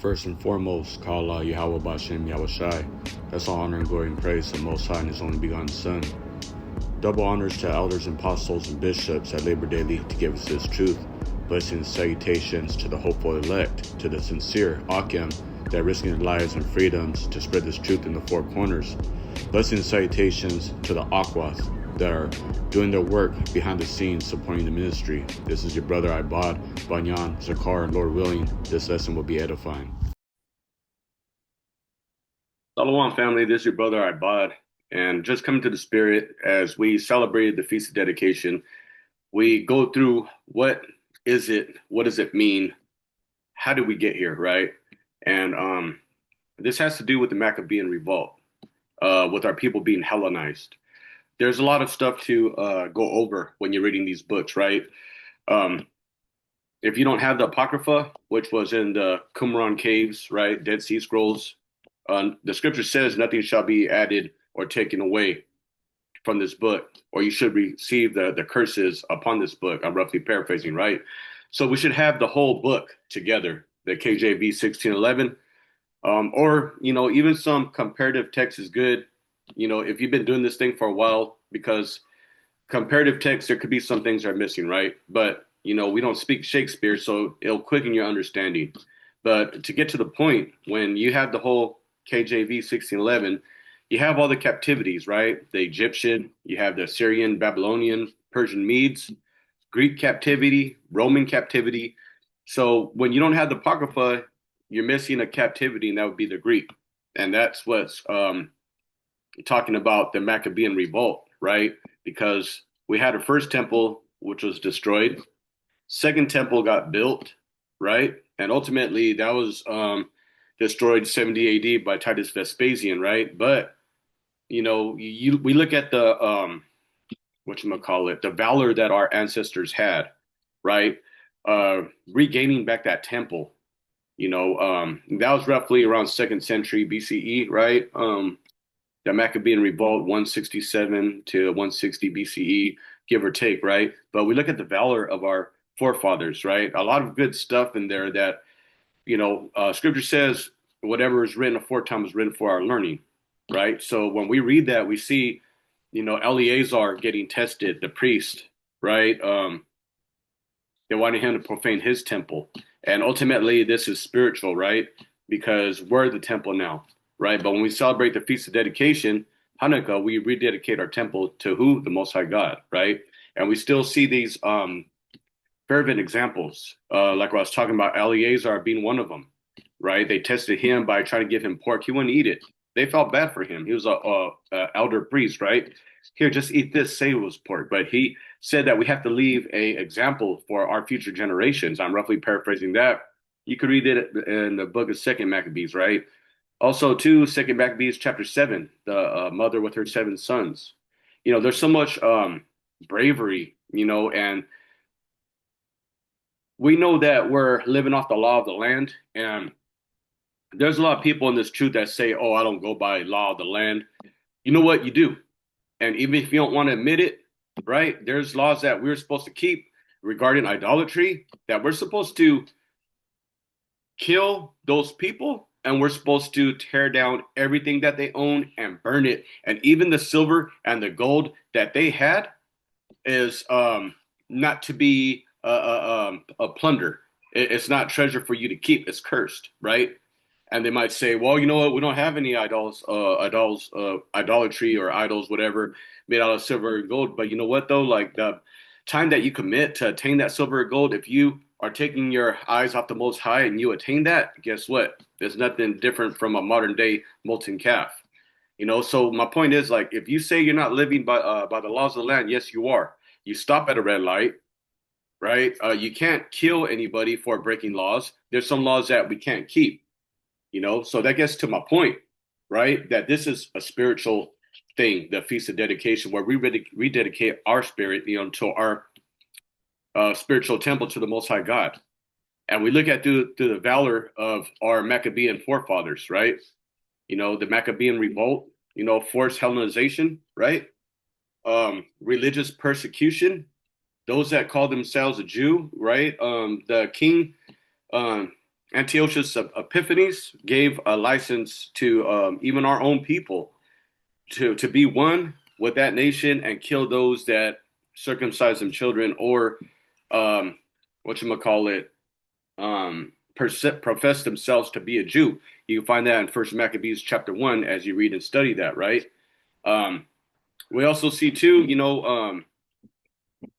First and foremost, call Allah Yahweh Bashem Yahweh Shai. That's all honor and glory and praise to the Most High and His only begotten Son. Double honors to elders and apostles and bishops that labor daily to give us this truth. Blessings and salutations to the hopeful elect, to the sincere Akim that are risking their lives and freedoms to spread this truth in the four corners. Blessings and salutations to the Aquas that are doing their work behind the scenes supporting the ministry. This is your brother Ibad, Banyan, Zakar, Lord willing, this lesson will be edifying. Shalom family, this is your brother Ibad, and just coming to the Spirit as we celebrated the Feast of Dedication, we go through what is it, what does it mean, how did we get here, right? And this has to do with the Maccabean revolt, with our people being Hellenized. There's a lot of stuff to go over when you're reading these books, right? If you don't have the Apocrypha, which was in the Qumran caves, right, Dead Sea Scrolls, the scripture says nothing shall be added or taken away from this book, or you should receive the curses upon this book. I'm roughly paraphrasing, right? So we should have the whole book together, the KJV 1611, or, even some comparative text is good. If you've been doing this thing for a while, because comparative text, there could be some things that are missing, right? But, we don't speak Shakespeare, so it'll quicken your understanding. But to get to the point, when you have the whole KJV 1611, you have all the captivities, right? The Egyptian, you have the Syrian, Babylonian, Persian Medes, Greek captivity, Roman captivity. So when you don't have the Apocrypha, you're missing a captivity, and that would be the Greek. And that's what's talking about the Maccabean revolt, right? Because we had a first temple, which was destroyed. Second temple got built, right? And ultimately that was destroyed 70 AD by Titus Vespasian, right? But, we look at the, the valor that our ancestors had, right? Regaining back that temple, that was roughly around 2nd century BCE, right? The Maccabean revolt, 167 to 160 BCE, give or take, right? But we look at the valor of our forefathers, right? A lot of good stuff in there that, scripture says whatever is written aforetime is written for our learning, right? So when we read that, we see, Eleazar getting tested, the priest, right? They wanted him to profane his temple. And ultimately, this is spiritual, right? Because we're the temple now, right? But when we celebrate the Feast of Dedication, Hanukkah, we rededicate our temple to who? The Most High God, right? And we still see these fervent examples, like I was talking about, Eleazar being one of them, right? They tested him by trying to give him pork. He wouldn't eat it. They felt bad for him. He was a elder priest, right? Here, just eat this, say it was pork. But he said that we have to leave a example for our future generations. I'm roughly paraphrasing that. You could read it in the book of Second Maccabees, right? Also, too, Second Maccabees chapter 7, the mother with her 7 sons. There's so much bravery, and we know that we're living off the law of the land, and there's a lot of people in this truth that say, oh, I don't go by law of the land. You know what? You do. And even if you don't want to admit it, right, there's laws that we're supposed to keep regarding idolatry, that we're supposed to kill those people, and we're supposed to tear down everything that they own and burn it. And even the silver and the gold that they had is not to be a plunder. It's not treasure for you to keep. It's cursed, right? And they might say, well, you know what? We don't have any idolatry or idols, whatever, made out of silver and gold. But you know what, though? Like the time that you commit to attain that silver or gold, if you are taking your eyes off the Most High and you attain that, guess what? There's nothing different from a modern day molten calf. So my point is, like, if you say you're not living by the laws of the land, yes, you are. You stop at a red light, right? You can't kill anybody for breaking laws. There's some laws that we can't keep. So that gets to my point, right? That this is a spiritual thing, the Feast of Dedication, where we rededicate our spirit, to our spiritual temple to the Most High God. And we look at through the valor of our Maccabean forefathers, right? The Maccabean revolt, forced Hellenization, right? Religious persecution, those that call themselves a Jew, right? The king Antiochus Epiphanes gave a license to even our own people to be one with that nation and kill those that circumcise them children or what you call it profess themselves to be a Jew. You can find that in First Maccabees chapter 1 as you read and study that, right? Um, we also see too,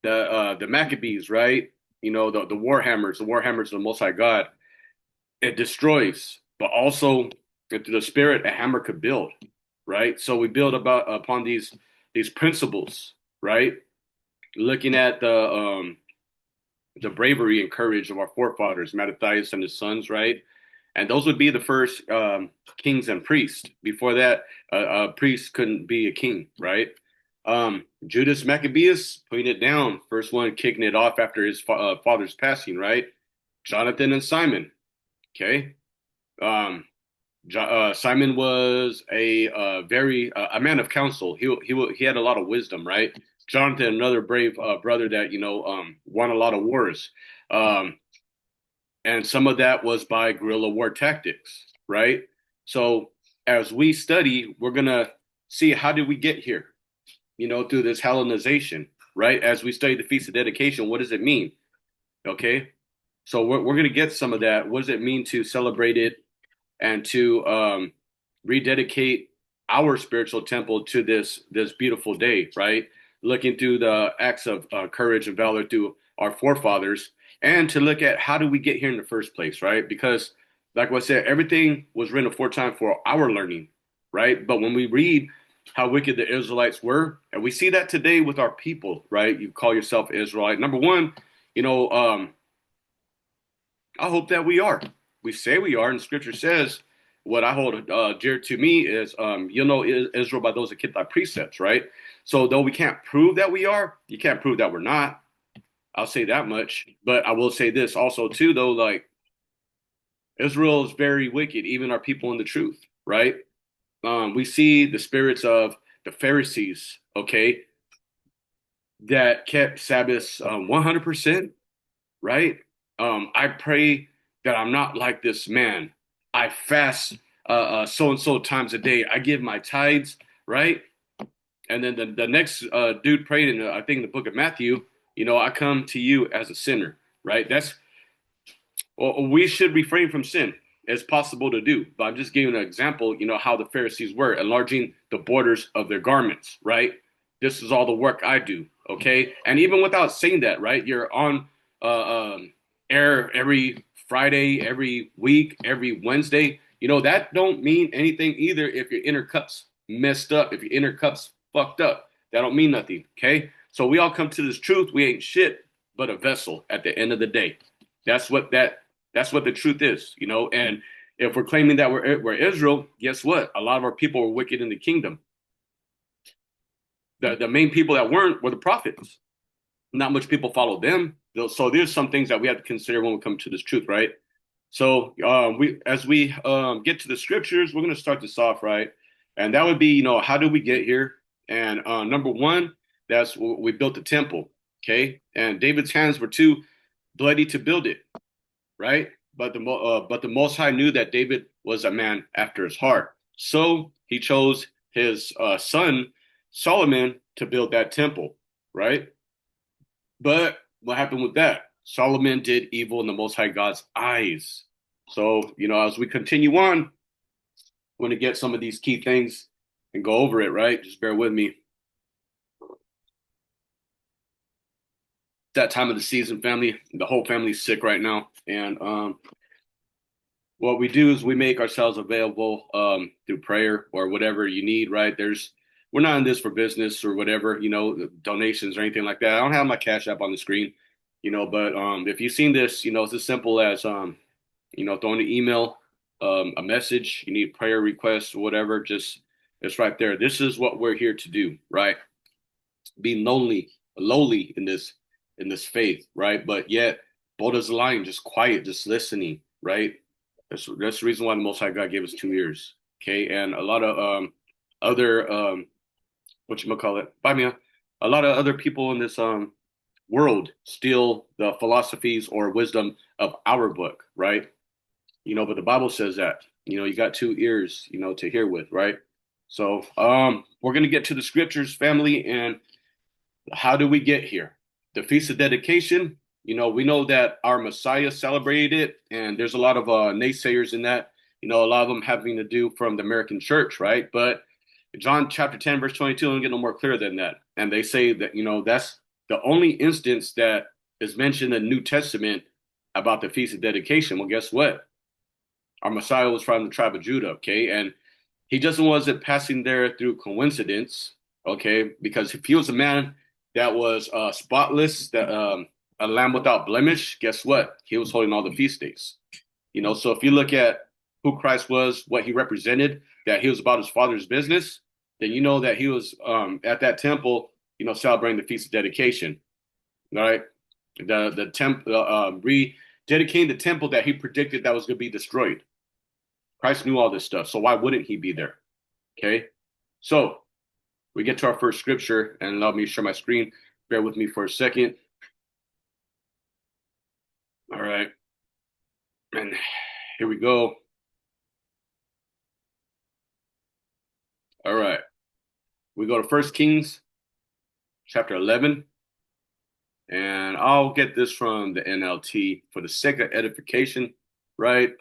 the Maccabees, right? The Warhammers of the Most High God. It destroys, but also into the spirit, a hammer could build, right? So we build upon these principles, right? Looking at the bravery and courage of our forefathers, Mattathias and his sons, right? And those would be the first kings and priests. Before that, a priest couldn't be a king, right? Judas Maccabeus putting it down, first one kicking it off after his father's passing, right? Jonathan and Simon, okay. Um, Simon was a very a man of counsel. He had a lot of wisdom, right? Jonathan, another brave brother that won a lot of wars, um, and some of that was by guerrilla war tactics, right? So as we study, we're gonna see how did we get here, through this Hellenization, right? As we study the Feast of Dedication, what does it mean? Okay, so we're gonna get some of that. What does it mean to celebrate it and to rededicate our spiritual temple to this beautiful day, right? Looking through the acts of courage and valor through our forefathers, and to look at how do we get here in the first place, right? Because, like I said, everything was written aforetime for our learning, right? But when we read how wicked the Israelites were, and we see that today with our people, right? You call yourself Israelite. Number one, you know, um, I hope that we are. We say we are, and Scripture says, "What I hold dear to me is, you'll know Israel by those that keep thy precepts." Right. So though we can't prove that we are, you can't prove that we're not. I'll say that much. But I will say this also too, though, like Israel is very wicked, even our people in the truth. Right. We see the spirits of the Pharisees. Okay, that kept Sabbaths 100%. Right? I pray that I'm not like this man. I fast so and so times a day. I give my tithes, right? And then the next dude prayed in I think in the book of Matthew. I come to you as a sinner, right? That's well, we should refrain from sin as possible to do. But I'm just giving an example, how the Pharisees were enlarging the borders of their garments, right? This is all the work I do, okay? And even without saying that, right? You're on air every Friday, every week, every Wednesday. That don't mean anything either if your inner cup's messed up, if your inner cup's fucked up. That don't mean nothing, okay? So we all come to this truth. We ain't shit but a vessel at the end of the day. That's what that's what the truth is, And if we're claiming that we're Israel, guess what? A lot of our people were wicked in the kingdom. The main people that weren't were the prophets. Not much people followed them. So there's some things that we have to consider when we come to this truth, right? So as we get to the scriptures, we're going to start this off, right? And that would be, how did we get here? And number one, that's we built the temple, okay? And David's hands were too bloody to build it, right? But the Most High knew that David was a man after his heart, so he chose his son Solomon to build that temple, right? But what happened with that? Solomon did evil in the Most High God's eyes. So as we continue on, we're going to get some of these key things and go over it, right? Just bear with me. That time of the season, family. The whole family's sick right now, and what we do is we make ourselves available through prayer or whatever you need, right? We're not in this for business or whatever, donations or anything like that. I don't have my Cash App on the screen, but if you've seen this, it's as simple as, throwing an email, a message, you need prayer requests or whatever, just it's right there. This is what we're here to do, right? Be lowly in this faith, right? But yet bold as a lion, just quiet, just listening, right? That's the reason why the Most High God gave us 2 ears. Okay, and a lot of other what you call it, by me, a lot of other people in this world steal the philosophies or wisdom of our book, right? but the Bible says that, you got two ears, to hear with, right? So, we're going to get to the scriptures, family, and how do we get here? The Feast of Dedication, we know that our Messiah celebrated it, and there's a lot of naysayers in that, a lot of them having to do from the American church, right? But John chapter 10, verse 22, don't get no more clear than that. And they say that, that's the only instance that is mentioned in the New Testament about the Feast of Dedication. Well, guess what? Our Messiah was from the tribe of Judah, okay? And he just wasn't passing there through coincidence, okay? Because if he was a man that was spotless, a lamb without blemish, guess what? He was holding all the feast days. So if you look at who Christ was, what he represented, that he was about his father's business, then you know that he was at that temple, celebrating the Feast of Dedication, all right? The temple, rededicating the temple that he predicted that was going to be destroyed. Christ knew all this stuff, so why wouldn't he be there? Okay, so we get to our first scripture, and allow me to share my screen. Bear with me for a second. All right, and here we go. All right, we go to First Kings chapter 11, and I'll get this from the NLT for the sake of edification, right?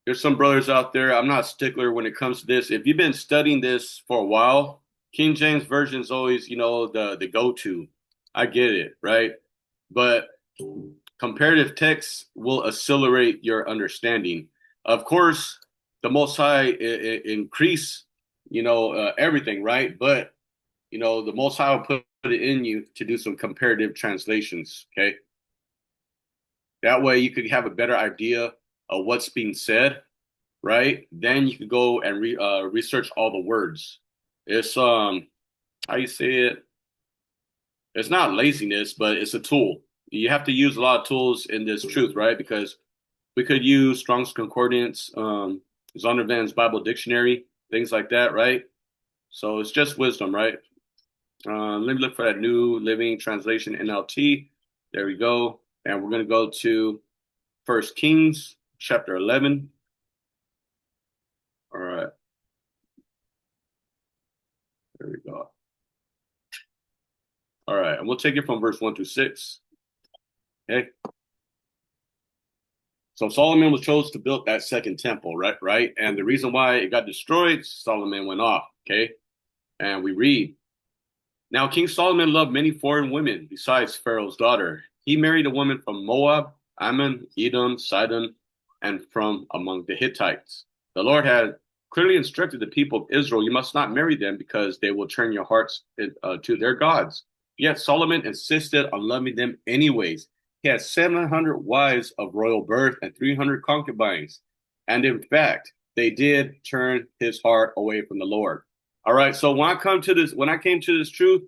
There's some brothers out there. I'm not a stickler when it comes to this. If you've been studying this for a while, King James Version is always, the go-to. I get it, right? But comparative text will accelerate your understanding. Of course, the Most High increase, everything, right? But the Most High will put it in you to do some comparative translations. Okay, that way you could have a better idea of what's being said, right? Then you could go and research all the words. It's how you say it? It's not laziness, but it's a tool. You have to use a lot of tools in this truth, right? Because we could use Strong's Concordance, Zondervan's Bible Dictionary, things like that, right? So it's just wisdom, right? Let me look for that New Living Translation NLT. There we go. And we're going to go to First Kings chapter 11. All right. There we go. All right. And we'll take it from verse 1 through 6. Okay. So Solomon was chosen to build that second temple, right? Right. And the reason why it got destroyed, Solomon went off. Okay. And we read, now King Solomon loved many foreign women besides Pharaoh's daughter. He married a woman from Moab, Ammon, Edom, Sidon, and from among the Hittites. The Lord had clearly instructed the people of Israel, you must not marry them because they will turn your hearts to their gods. Yet Solomon insisted on loving them anyways. He had 700 wives of royal birth and 300 concubines. And in fact, they did turn his heart away from the Lord. All right. So when I came to this truth,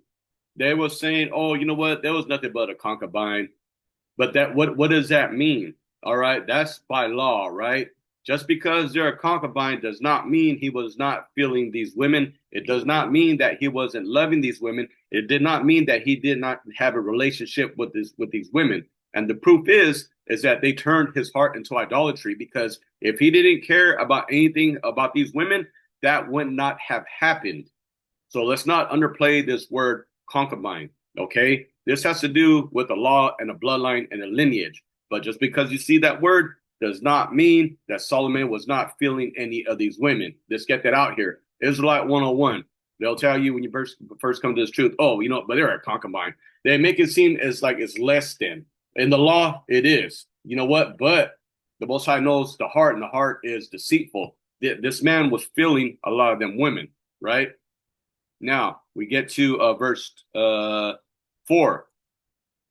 they were saying, oh, you know what? There was nothing but a concubine. But what does that mean? All right. That's by law, right? Just because they're a concubine does not mean he was not feeling these women. It does not mean that he wasn't loving these women. It did not mean that he did not have a relationship with these women. And the proof is that they turned his heart into idolatry, because if he didn't care about anything about these women, that would not have happened. So let's not underplay this word concubine, okay? This has to do with the law and the bloodline and the lineage. But just because you see that word does not mean that Solomon was not feeling any of these women. Let's get that out here. Israelite 101. They'll tell you when you first come to this truth, oh, but they're a concubine. They make it seem as like it's less than. In the law, it is. You know what? But the Most High knows the heart, and the heart is deceitful. This man was feeling a lot of them women, right? Now, we get to verse 4,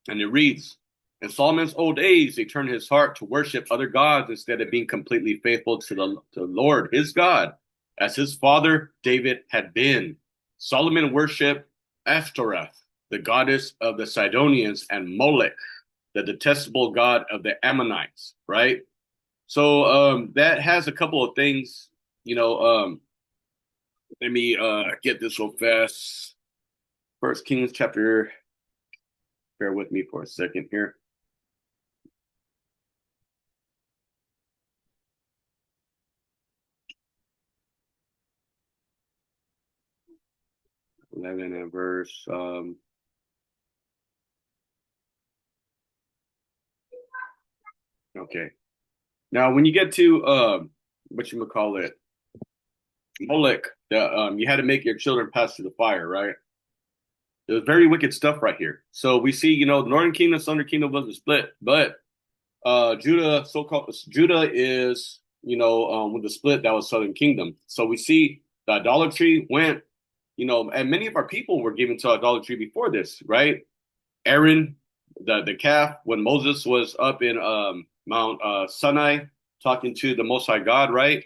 and it reads, in Solomon's old age, they turned his heart to worship other gods instead of being completely faithful to the Lord, his God, as his father David had been. Solomon worshiped Ashtoreth, the goddess of the Sidonians, and Molech, the detestable god of the Ammonites, right? So that has a couple of things, let me get this real fast. First Kings chapter, bear with me for a second here. 11 and verse. Okay. Now, when you get to what you call it, Molech, you had to make your children pass through the fire, right? There's very wicked stuff right here. So we see, the northern kingdom, southern kingdom wasn't split, but Judah, so-called Judah is, with the split that was southern kingdom. So we see the idolatry went, and many of our people were given to idolatry before this, right? Aaron, the calf, when Moses was up in Mount Sinai talking to the Most High God, right?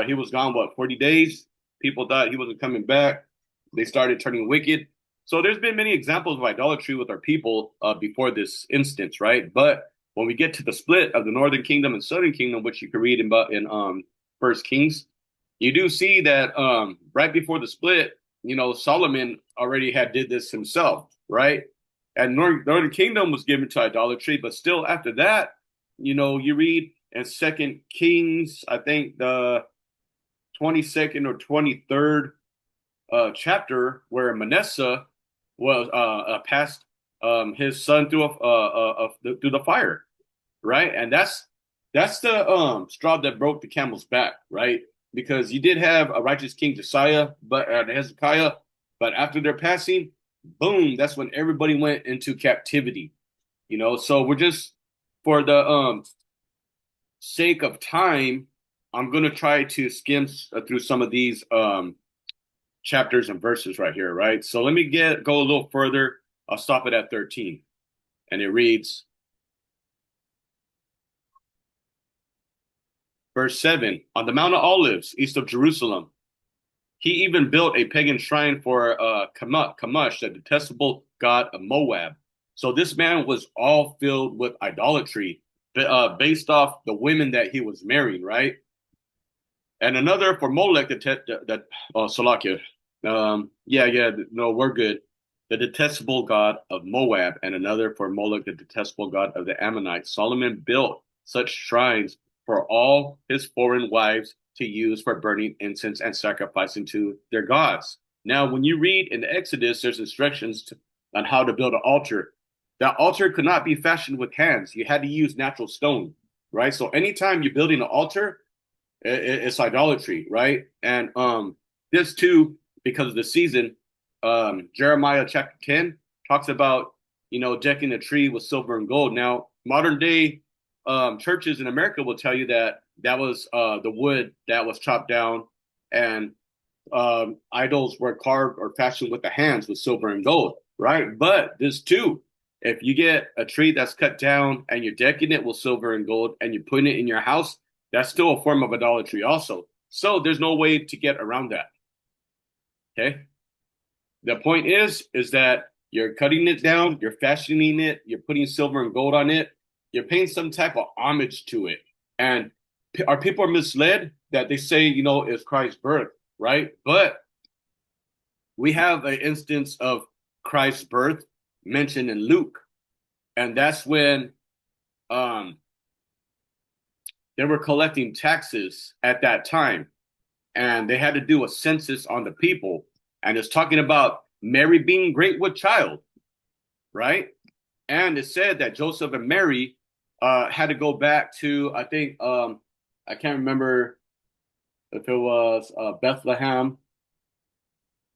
He was gone, what, 40 days? People thought he wasn't coming back. They started turning wicked. So there's been many examples of idolatry with our people before this instance, right? But when we get to the split of the northern kingdom and southern kingdom, which you can read in First Kings, you do see that right before the split, Solomon already had did this himself, right? And northern kingdom was given to idolatry, but still after that, you read in Second Kings, I think the 22nd or 23rd chapter, where Manasseh was passed his son through the fire, right? And that's the straw that broke the camel's back, right? Because you did have a righteous king Josiah, but Hezekiah, but after their passing, boom, that's when everybody went into captivity. So we're just for the sake of time, I'm going to try to skim through some of these chapters and verses right here, right? So let me go a little further. I'll stop it at 13. And it reads, verse 7, on the Mount of Olives, east of Jerusalem, he even built a pagan shrine for Chemosh, the detestable god of Moab. So this man was all filled with idolatry based off the women that he was marrying, right? And another for Molech, Salakia. No, we're good. The detestable god of Moab, and another for Molech, the detestable god of the Ammonites. Solomon built such shrines for all his foreign wives to use for burning incense and sacrificing to their gods. Now, when you read in the Exodus, there's instructions on how to build an altar. That altar could not be fashioned with hands. You had to use natural stone, right? So anytime you're building an altar, it's idolatry, right? And this too, because of the season, Jeremiah chapter 10 talks about, decking a tree with silver and gold. Now, modern day churches in America will tell you that that was the wood that was chopped down, and idols were carved or fashioned with the hands with silver and gold, right? But this too, if you get a tree that's cut down and you're decking it with silver and gold and you're putting it in your house, that's still a form of idolatry also. So there's no way to get around that. Okay. The point is that you're cutting it down, you're fashioning it, you're putting silver and gold on it, you're paying some type of homage to it. And our people are misled that they say, it's Christ's birth, right? But we have an instance of Christ's birth mentioned in Luke. And that's when they were collecting taxes at that time. And they had to do a census on the people. And it's talking about Mary being great with child, right? And it said that Joseph and Mary had to go back to, I think, I can't remember if it was Bethlehem,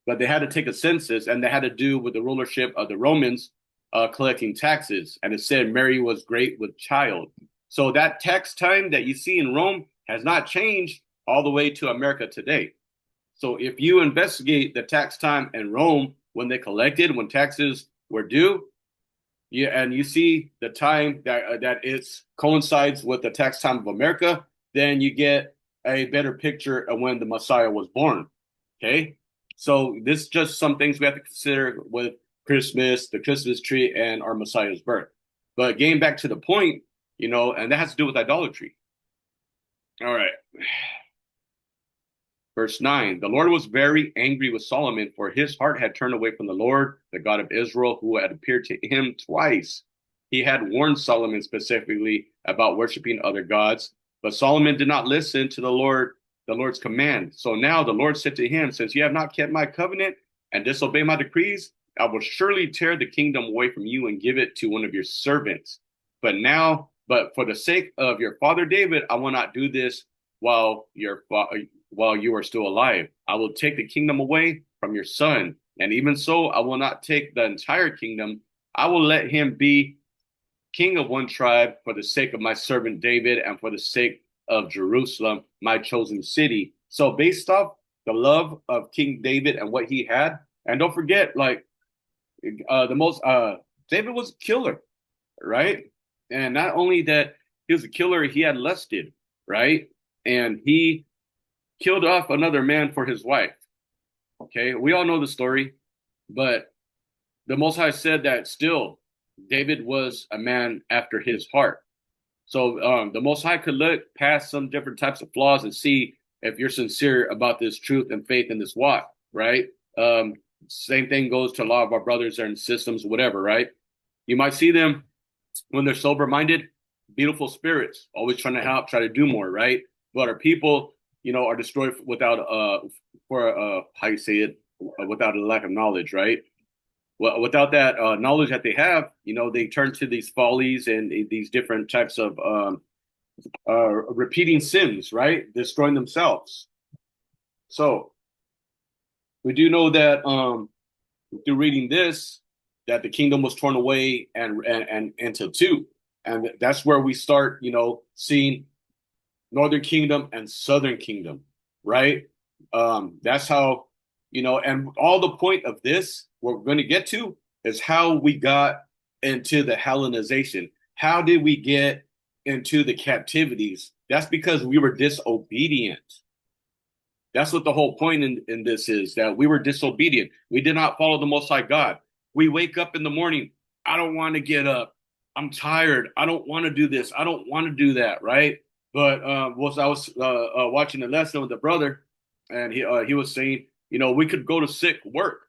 but they had to take a census, and they had to do with the rulership of the Romans collecting taxes. And it said Mary was great with child. So that tax time that you see in Rome has not changed all the way to America today. So if you investigate the tax time in Rome, when they collected, when taxes were due, and you see the time that it coincides with the tax time of America, then you get a better picture of when the Messiah was born. Okay, so this is just some things we have to consider with Christmas, the Christmas tree, and our Messiah's birth. But getting back to the point, and that has to do with idolatry. All right. Verse 9, the Lord was very angry with Solomon, for his heart had turned away from the Lord, the God of Israel, who had appeared to him twice. He had warned Solomon specifically about worshiping other gods, but Solomon did not listen to the Lord's command. So now the Lord said to him, since you have not kept my covenant and disobey my decrees, I will surely tear the kingdom away from you and give it to one of your servants. But for the sake of your father David, I will not do this while while you are still alive. I will take the kingdom away from your son, and even so, I will not take the entire kingdom. I will let him be king of one tribe for the sake of my servant David and for the sake of Jerusalem, my chosen city. So based off the love of King David and what he had, and don't forget, like the most David was a killer, right? And not only that, he was a killer, he had lusted, right? And he killed off another man for his wife. Okay, we all know the story, but the Most High said that still David was a man after his heart. So the Most High could look past some different types of flaws and see if you're sincere about this truth and faith in this walk, right? Same thing goes to a lot of our brothers and systems, whatever, right? You might see them when they're sober-minded, beautiful spirits, always trying to help, try to do more, right? But our people, are destroyed without how you say it, without a lack of knowledge, right? Well, without that knowledge that they have, they turn to these follies and these different types of repeating sins, right? Destroying themselves. So we do know that through reading this, that the kingdom was torn away and into two, and that's where we start, seeing Northern Kingdom and Southern Kingdom, right? That's how, and all the point of this we're going to get to is how we got into the Hellenization. How did we get into the captivities? That's because we were disobedient. That's what the whole point in this is, that we were disobedient. We did not follow the Most High God. We wake up in the morning. I don't want to get up. I'm tired. I don't want to do this. I don't want to do that, right? But I was watching a lesson with a brother, and he was saying, we could go to sick work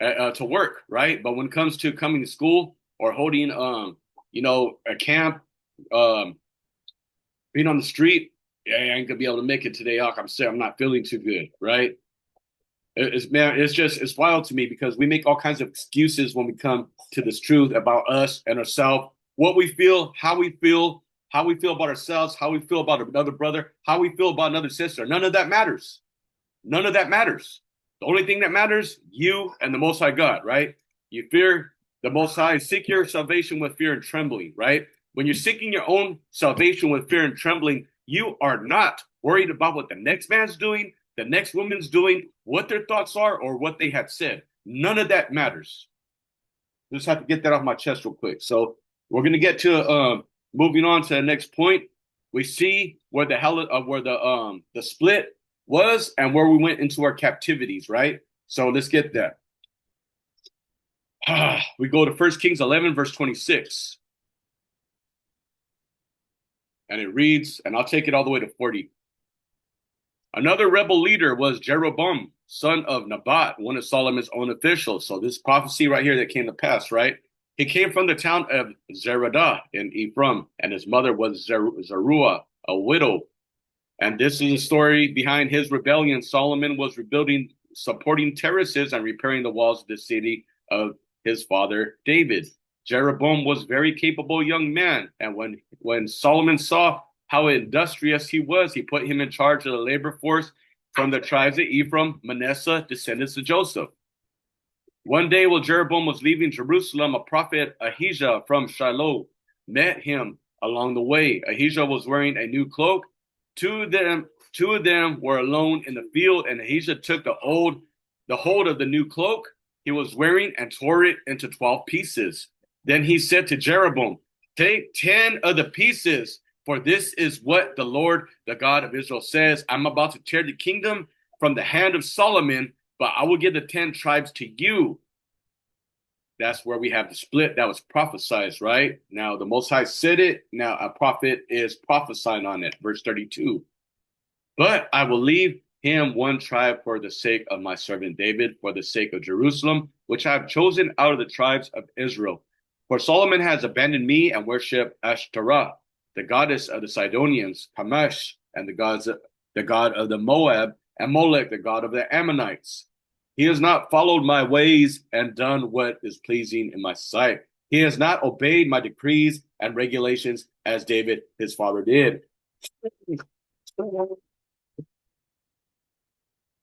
to work, right? But when it comes to coming to school or holding, a camp, being on the street, yeah, I ain't gonna be able to make it today. I'm sick. I'm not feeling too good, right? It's wild to me because we make all kinds of excuses when we come to this truth about us and ourselves, what we feel, how we feel about ourselves, how we feel about another brother, how we feel about another sister. None of that matters. None of that matters. The only thing that matters, you and the Most High God, right? You fear the Most High, seek your salvation with fear and trembling, right? When you're seeking your own salvation with fear and trembling, you are not worried about what the next man's doing, the next woman's doing, what their thoughts are, or what they have said. None of that matters. Just have to get that off my chest real quick. So we're going to get to moving on to the next point. We see where the split was and where we went into our captivities, right? So let's get that. We go to 1 Kings 11, verse 26. And it reads, and I'll take it all the way to 40. Another rebel leader was Jeroboam, son of Nebat, one of Solomon's own officials. So this prophecy right here that came to pass, right? He came from the town of Zeradah in Ephraim, and his mother was Zeruah, a widow. And this is the story behind his rebellion. Solomon was rebuilding, supporting terraces and repairing the walls of the city of his father David. Jeroboam was a very capable young man, and when Solomon saw how industrious he was, he put him in charge of the labor force from the tribes of Ephraim, Manasseh, descendants of Joseph. One day while Jeroboam was leaving Jerusalem, a prophet, Ahijah from Shiloh, met him along the way. Ahijah was wearing a new cloak. Two of them were alone in the field, and Ahijah took the hold of the new cloak he was wearing and tore it into 12 pieces. Then he said to Jeroboam, "Take 10 of the pieces, for this is what the Lord, the God of Israel, says. I'm about to tear the kingdom from the hand of Solomon, but I will give the 10 tribes to you." That's where we have the split that was prophesied, right? Now, the Most High said it. Now, a prophet is prophesying on it. Verse 32. But I will leave him one tribe for the sake of my servant David, for the sake of Jerusalem, which I have chosen out of the tribes of Israel. For Solomon has abandoned me and worshipped Ashtoreth, the goddess of the Sidonians, Kamesh, and the god of the Moab, and Molech, the god of the Ammonites. He has not followed my ways and done what is pleasing in my sight. He has not obeyed my decrees and regulations as David, his father, did.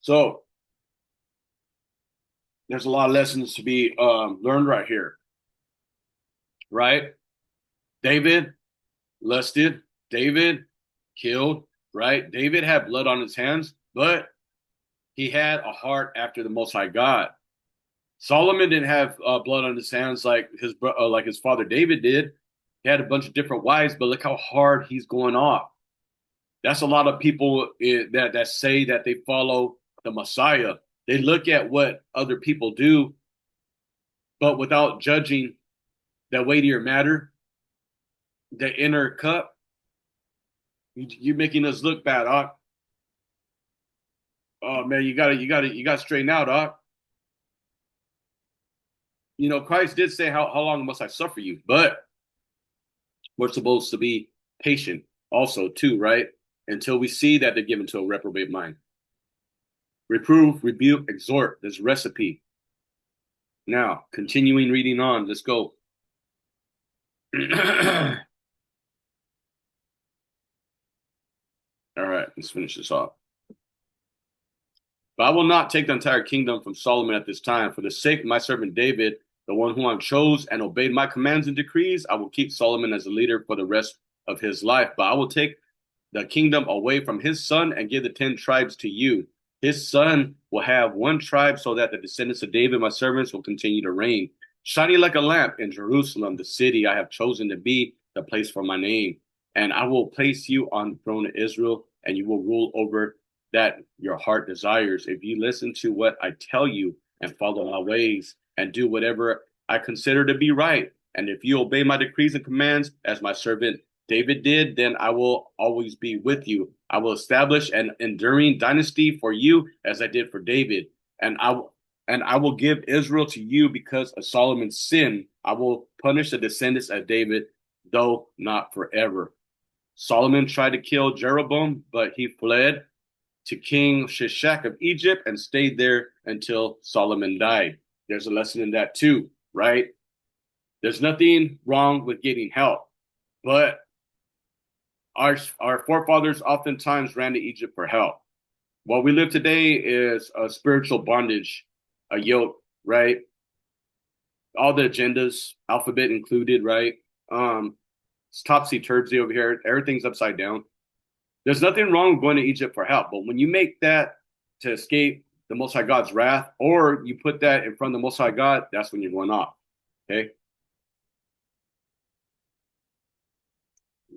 So there's a lot of lessons to be learned right here, right? David lusted, David killed, right? David had blood on his hands, but he had a heart after the Most High God. Solomon didn't have blood on his hands like his father David did. He had a bunch of different wives, but look how hard he's going off. That's a lot of people that say that they follow the Messiah. They look at what other people do, but without judging the weightier matter, the inner cup. You making us look bad, Doc. Oh man, you gotta straighten out, Doc. You know, Christ did say, how long must I suffer you? But we're supposed to be patient also, too, right? Until we see that they're given to a reprobate mind. Reprove, rebuke, exhort. This recipe. Now, continuing reading on. Let's go. All right, let's finish this off. But I will not take the entire kingdom from Solomon at this time. For the sake of my servant David, the one whom I chose and obeyed my commands and decrees, I will keep Solomon as a leader for the rest of his life. But I will take the kingdom away from his son and give the 10 tribes to you. His son will have one tribe so that the descendants of David, my servants, will continue to reign, shining like a lamp in Jerusalem, the city I have chosen to be the place for my name. And I will place you on the throne of Israel, and you will rule over that your heart desires. If you listen to what I tell you and follow my ways and do whatever I consider to be right, and if you obey my decrees and commands as my servant David did, then I will always be with you. I will establish an enduring dynasty for you as I did for David, and I will give Israel to you because of Solomon's sin. I will punish the descendants of David, though not forever. Solomon tried to kill Jeroboam, but he fled to King Shishak of Egypt and stayed there until Solomon died. There's a lesson in that too, right? There's nothing wrong with getting help, but our forefathers oftentimes ran to Egypt for help. What we live today is a spiritual bondage, a yoke, right? All the agendas, alphabet included, right? It's topsy turvy over here. Everything's upside down. There's nothing wrong with going to Egypt for help, but when you make that to escape the Most High God's wrath, or you put that in front of the Most High God, that's when you're going off. Okay.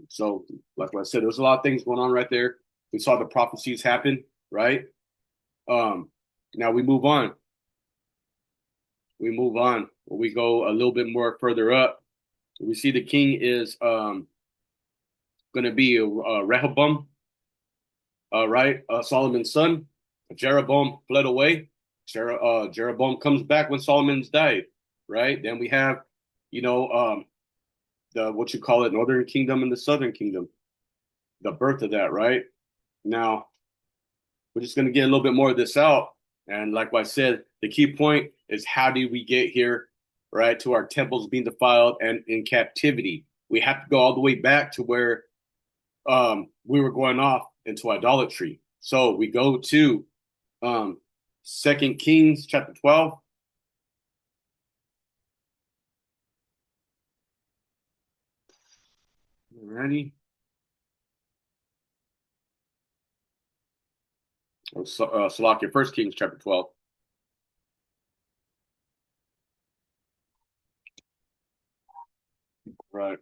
So, like I said, there's a lot of things going on right there. We saw the prophecies happen, right? Now we move on. We move on. We go a little bit more further up. We see the king is going to be Rehoboam, right? Solomon's son. Jeroboam fled away. Jeroboam comes back when Solomon's died, right? Then we have, you know, the what you call it, Northern Kingdom and the Southern Kingdom, the birth of that, right? Now we're just going to get a little bit more of this out, and like I said, the key point is how did we get here, right? To our temples being defiled and in captivity. We have to go all the way back to where we were going off into idolatry. So we go to um, 2 Kings chapter 12. Alrighty. Salakia, 1 Kings chapter 12. Right.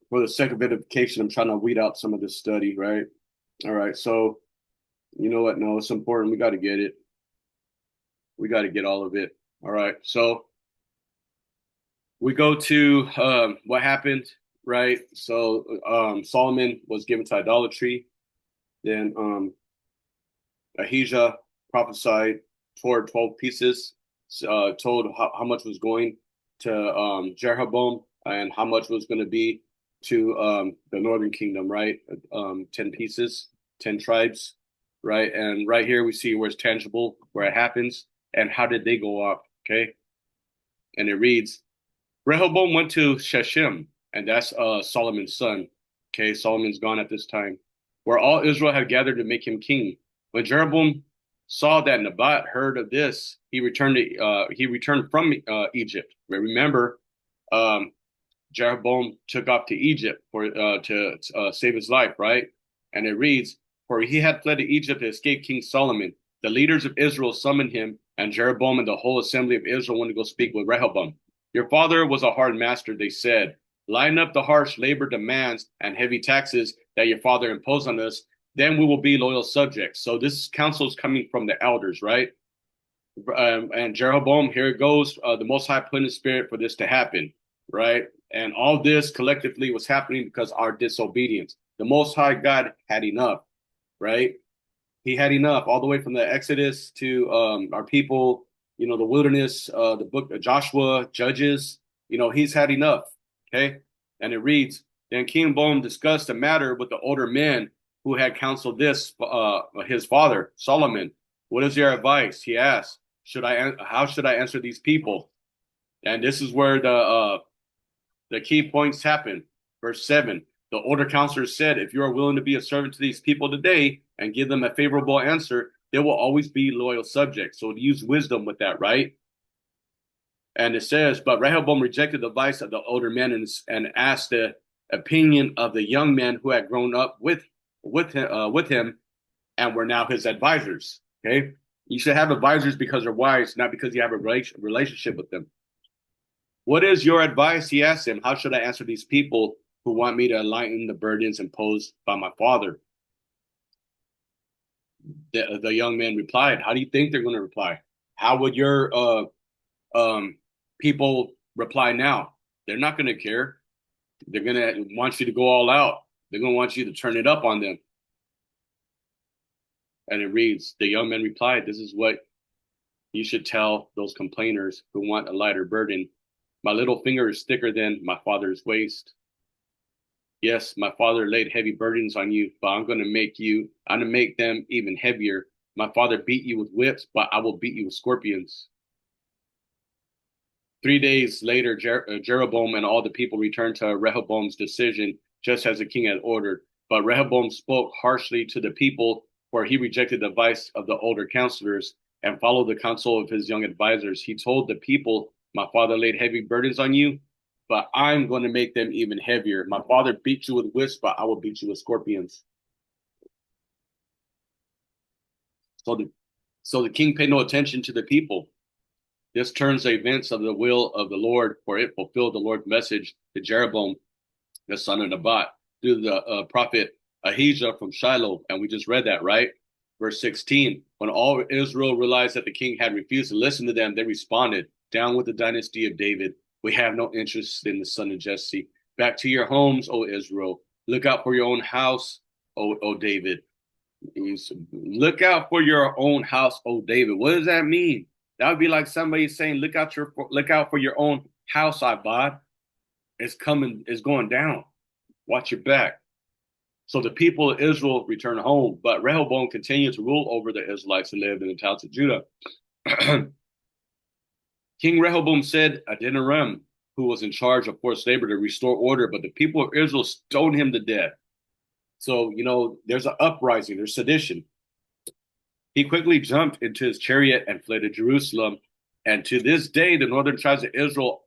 For the sake of edification, I'm trying to weed out some of this study, right? All right. So You know what? No, it's important. We got to get it. We got to get all of it. All right. So we go to what happened, right? So Solomon was given to idolatry. Then Ahijah prophesied toward 12 pieces, told how much was going to Jeroboam and how much was going to be to the northern kingdom, right? 10 pieces, 10 tribes, right? And right here we see where it's tangible, where it happens, and how did they go off, okay? And it reads, Rehoboam went to Shechem, and that's Solomon's son. Okay, Solomon's gone at this time, where all Israel had gathered to make him king. When Jeroboam saw that Nebat heard of this, he returned from Egypt. Remember, um, Jeroboam took off to Egypt for to save his life, right? And it reads, "For he had fled to Egypt to escape King Solomon. The leaders of Israel summoned him, and Jeroboam and the whole assembly of Israel went to go speak with Rehoboam. Your father was a hard master," they said. "Line up the harsh labor demands and heavy taxes that your father imposed on us. Then we will be loyal subjects." So this counsel is coming from the elders, right? And Jeroboam, here it goes. The Most High put in his spirit for this to happen, right? And all this collectively was happening because our disobedience. The Most High God had enough, right? He had enough all the way from the Exodus to our people, the wilderness, the book of Joshua, Judges, he's had enough. Okay. And it reads, then King Boam discussed the matter with the older men who had counseled this, his father, Solomon. What is your advice? He asked. How should I answer these people? And this is where the key points happen. Verse 7, the older counselors said, if you are willing to be a servant to these people today and give them a favorable answer, they will always be loyal subjects. So use wisdom with that, right? And it says, but Rehoboam rejected the advice of the older men and asked the opinion of the young men who had grown up with him and were now his advisors. Okay, you should have advisors because they're wise, not because you have a relationship with them. What is your advice? He asked him. How should I answer these people who want me to lighten the burdens imposed by my father? The young man replied, how do you think they're going to reply? How would your people reply now? They're not going to care. They're going to want you to go all out. They're going to want you to turn it up on them. And it reads, the young man replied, this is what you should tell those complainers who want a lighter burden. My little finger is thicker than my father's waist. Yes, my father laid heavy burdens on you, but I'm going to make them even heavier. My father beat you with whips, but I will beat you with scorpions. 3 days later, Jeroboam and all the people returned to Rehoboam's decision, just as the king had ordered. But Rehoboam spoke harshly to the people, for he rejected the advice of the older counselors and followed the counsel of his young advisors. He told the people, my father laid heavy burdens on you, but I'm going to make them even heavier. My father beat you with whips, but I will beat you with scorpions. So the king paid no attention to the people. This turns the events of the will of the Lord, for it fulfilled the Lord's message to Jeroboam, the son of Nebat, through the prophet Ahijah from Shiloh. And we just read that, right? Verse 16, when all Israel realized that the king had refused to listen to them, they responded, down with the dynasty of David. We have no interest in the son of Jesse. Back to your homes, O Israel. Look out for your own house, O David. Look out for your own house, O David. What does that mean? That would be like somebody saying, look out for your own house, Ibad. It's going down. Watch your back. So the people of Israel returned home, but Rehoboam continued to rule over the Israelites who lived in the towns of Judah. King Rehoboam said Adoniram, who was in charge of forced labor, to restore order, but the people of Israel stoned him to death. So, there's an uprising, there's sedition. He quickly jumped into his chariot and fled to Jerusalem. And to this day, the northern tribes of Israel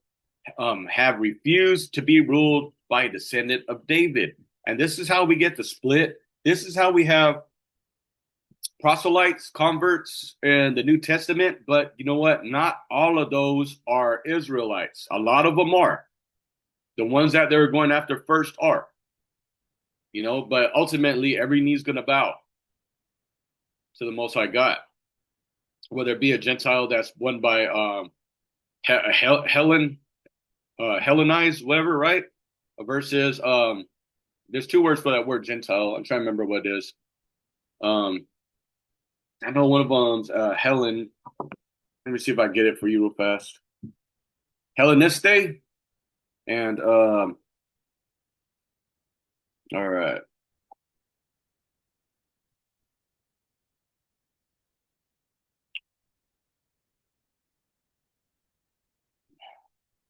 have refused to be ruled by a descendant of David. And this is how we get the split. This is how we have proselytes, converts in the New Testament. But you know what? Not all of those are Israelites. A lot of them are. The ones that they're going after first are. But ultimately, every knee's going to bow. to the Most High God, whether it be a Gentile that's won by Helen, Hellenized, whatever, right? Versus there's two words for that word Gentile. I'm trying to remember what it is. Um, I know one of them's Helen. Let me see if I get it for you real fast. Helleniste and all right,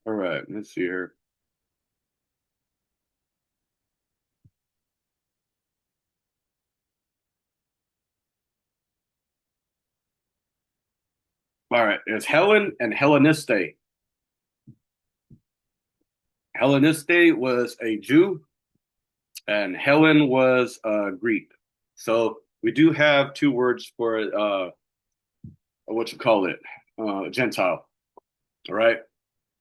all right. Let's see here. All right, it's Helen and Helleniste. Helleniste was a Jew, and Helen was Greek. So we do have two words for what you call it, Gentile. All right.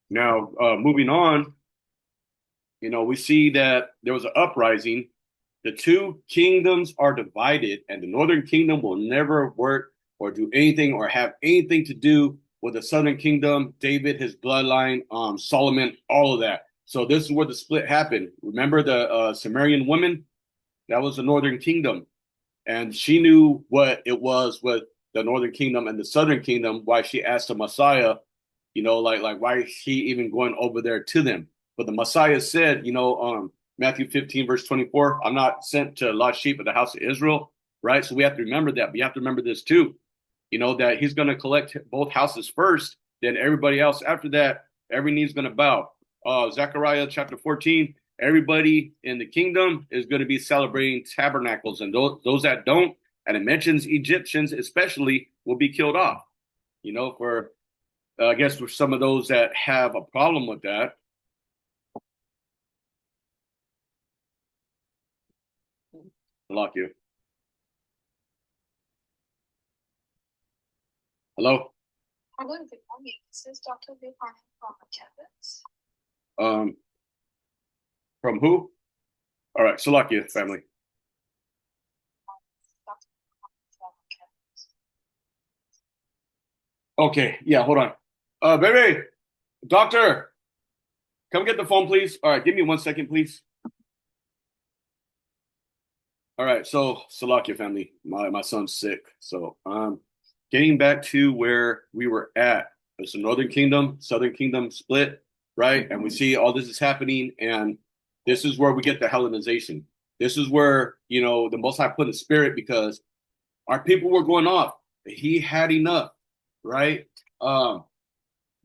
Now, moving on, we see that there was an uprising. The two kingdoms are divided, and the northern kingdom will never work or do anything or have anything to do with the southern kingdom, David, his bloodline, Solomon, all of that. So this is where the split happened. Remember the Sumerian woman? That was the northern kingdom. And she knew what it was with the northern kingdom and the southern kingdom, why she asked the Messiah, like why is she even going over there to them? But the Messiah said, Matthew 15, verse 24, I'm not sent to lost sheep of the house of Israel, right? So we have to remember that. But you have to remember this too, that he's going to collect both houses first, then everybody else after that, every knee's going to bow. Zechariah chapter 14, everybody in the kingdom is going to be celebrating tabernacles, and those that don't, and it mentions Egyptians especially, will be killed off. For I guess for some of those that have a problem with that. Lock you. Hello. Hello, good morning. This is Dr. Vipan from campus. From who? All right, Salakia family. Okay, yeah, hold on. Baby, doctor, come get the phone, please. All right, give me 1 second, please. All right, so Salakia family, my son's sick. So getting back to where we were at. It's the Northern Kingdom, Southern Kingdom split, right? And we see all this is happening, and this is where we get the Hellenization. This is where, the Most High put in spirit because our people were going off. He had enough, right?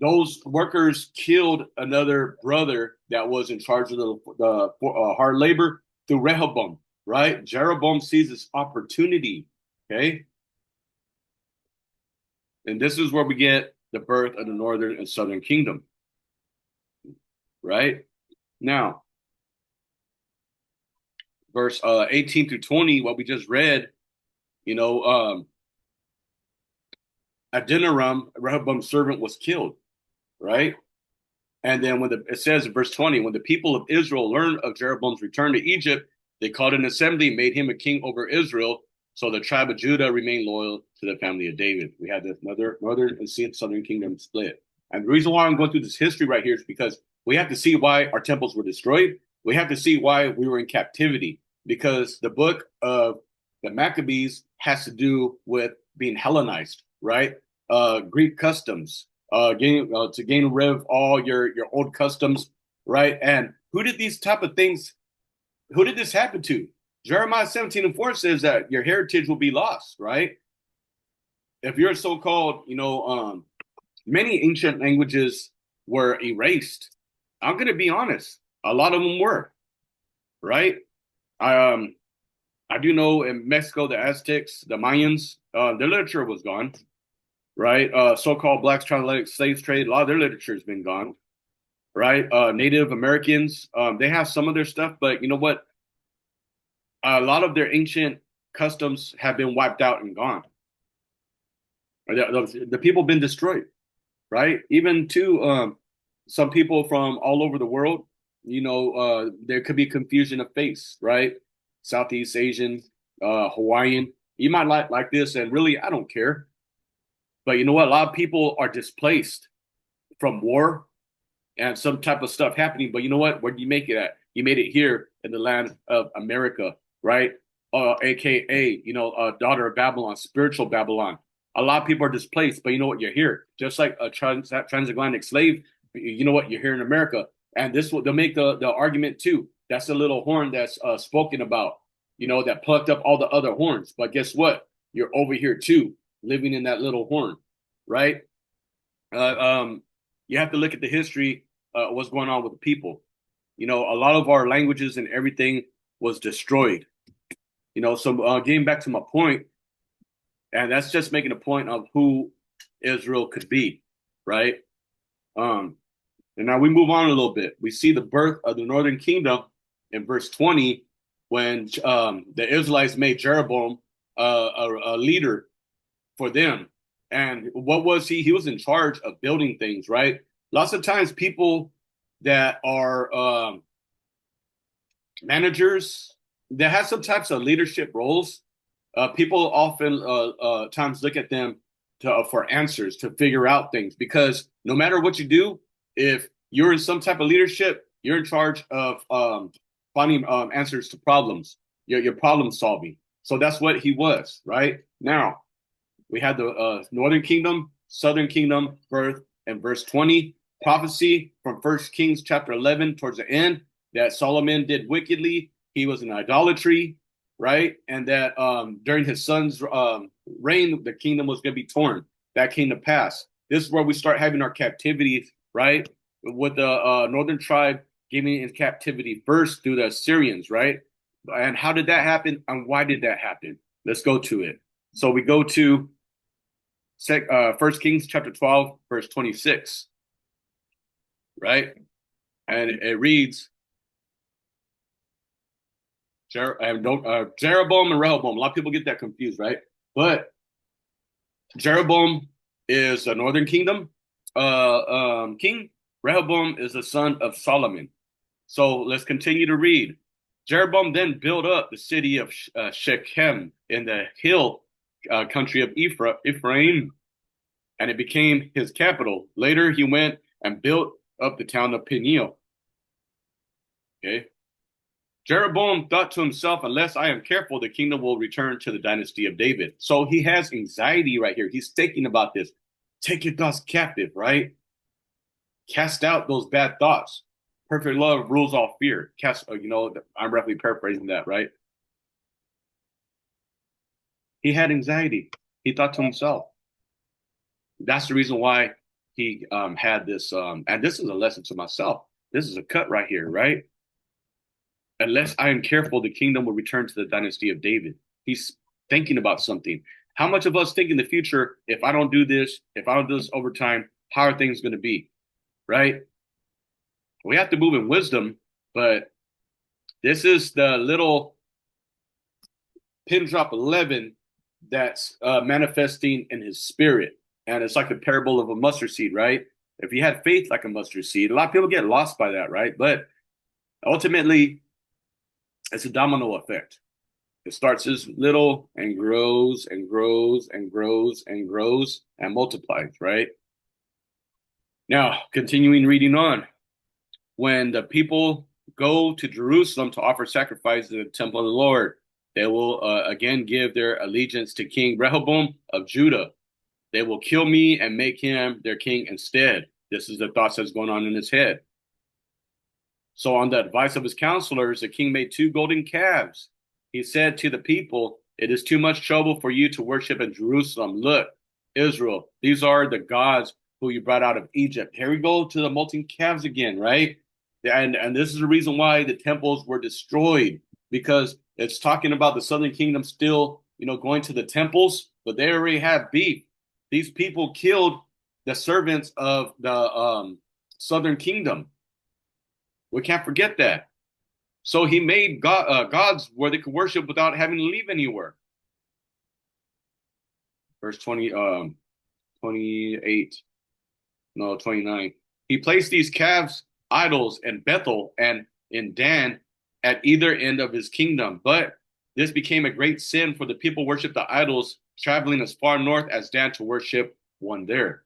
Those workers killed another brother that was in charge of the hard labor through Rehoboam, right? Jeroboam sees this opportunity, okay? And this is where we get the birth of the northern and southern kingdom, right? Now, verse 18 through 20, what we just read, Adoniram, Rehoboam's servant, was killed, right? And then it says in verse 20, when the people of Israel learned of Jeroboam's return to Egypt, they called an assembly, made him a king over Israel. So the tribe of Judah remained loyal to the family of David. We had the northern and southern kingdom split. And the reason why I'm going through this history right here is because we have to see why our temples were destroyed. We have to see why we were in captivity, because the book of the Maccabees has to do with being Hellenized, right? Greek customs, to gain rid of all your old customs, right? And who did these type of things? Who did this happen to? Jeremiah 17:4 says that your heritage will be lost, right? If you're so-called, many ancient languages were erased. I'm going to be honest. A lot of them were, right? I do know in Mexico, the Aztecs, the Mayans, their literature was gone, right? So-called blacks transatlantic slave trade, a lot of their literature has been gone, right? Native Americans, they have some of their stuff, but you know what? A lot of their ancient customs have been wiped out and gone. The people have been destroyed, right? Even to some people from all over the world, there could be confusion of face, right? Southeast Asian, Hawaiian, You might like this, and really, I don't care. But you know what? A lot of people are displaced from war and some type of stuff happening. But you know what? Where do you make it at? You made it here in the land of America, right? AKA, daughter of Babylon, spiritual Babylon. A lot of people are displaced, but you know what? You're here, just like a transatlantic slave. You know what? You're here in America, and this will they'll make the argument too. That's a little horn that's spoken about, that plucked up all the other horns. But guess what? You're over here too, living in that little horn, right? Uh, um, you have to look at the history, what's going on with the people. A lot of our languages and everything was destroyed. So getting back to my point, and that's just making a point of who Israel could be, right? Um, and now we move on a little bit. We see the birth of the northern kingdom in verse 20 when the Israelites made Jeroboam a leader for them. And what was he? He was in charge of building things, right? Lots of times, people that are managers that have some types of leadership roles, people often times look at them for answers to figure out things because no matter what you do, if you're in some type of leadership, you're in charge of finding answers to problems. You're problem solving. So that's what he was, right? Now, we had the northern kingdom, southern kingdom, birth, and verse 20, prophecy from First Kings chapter 11 towards the end that Solomon did wickedly. He was in idolatry, right? And that during his son's reign, the kingdom was going to be torn. That came to pass. This is where we start having our captivity, right? With the northern tribe giving in captivity first through the Assyrians, right? And how did that happen? And why did that happen? Let's go to it. So we go to First Kings chapter 12, verse 26, right? And it reads, Jeroboam and Rehoboam. A lot of people get that confused, right? But Jeroboam is a northern kingdom king. Rehoboam is the son of Solomon. So let's continue to read. Jeroboam then built up the city of Shechem in the hill country of Ephraim, and it became his capital. Later, he went and built up the town of Peniel. Okay. Jeroboam thought to himself, unless I am careful, the kingdom will return to the dynasty of David. So he has anxiety right here. He's thinking about this. Take your thoughts captive, right? Cast out those bad thoughts. Perfect love rules all fear. I'm roughly paraphrasing that, right? He had anxiety. He thought to himself. That's the reason why he had this. And this is a lesson to myself. This is a cut right here, right? Unless I am careful, the kingdom will return to the dynasty of David. He's thinking about something. How much of us think in the future, if I don't do this, if I don't do this over time, how are things going to be? Right? We have to move in wisdom, but this is the little pin drop 11 that's manifesting in his spirit. And it's like the parable of a mustard seed, right? If you had faith like a mustard seed, a lot of people get lost by that, right? But ultimately, it's a domino effect. It starts as little and grows and grows and grows and grows and multiplies, right? Now, continuing reading on. When the people go to Jerusalem to offer sacrifices in the temple of the Lord, they will again give their allegiance to King Rehoboam of Judah. They will kill me and make him their king instead. This is the thoughts that's going on in his head. So on the advice of his counselors, the king made 2 golden calves. He said to the people, it is too much trouble for you to worship in Jerusalem. Look, Israel, these are the gods who you brought out of Egypt. Here we go to the molten calves again, right? And this is the reason why the temples were destroyed, because it's talking about the southern kingdom still, going to the temples, but they already have beef. These people killed the servants of the southern kingdom. We can't forget that. So he made gods where they could worship without having to leave anywhere. Verse 28, no, 29. He placed these calves idols in Bethel and in Dan at either end of his kingdom. But This became a great sin, for the people worshiped the idols, traveling as far north as Dan to worship one there.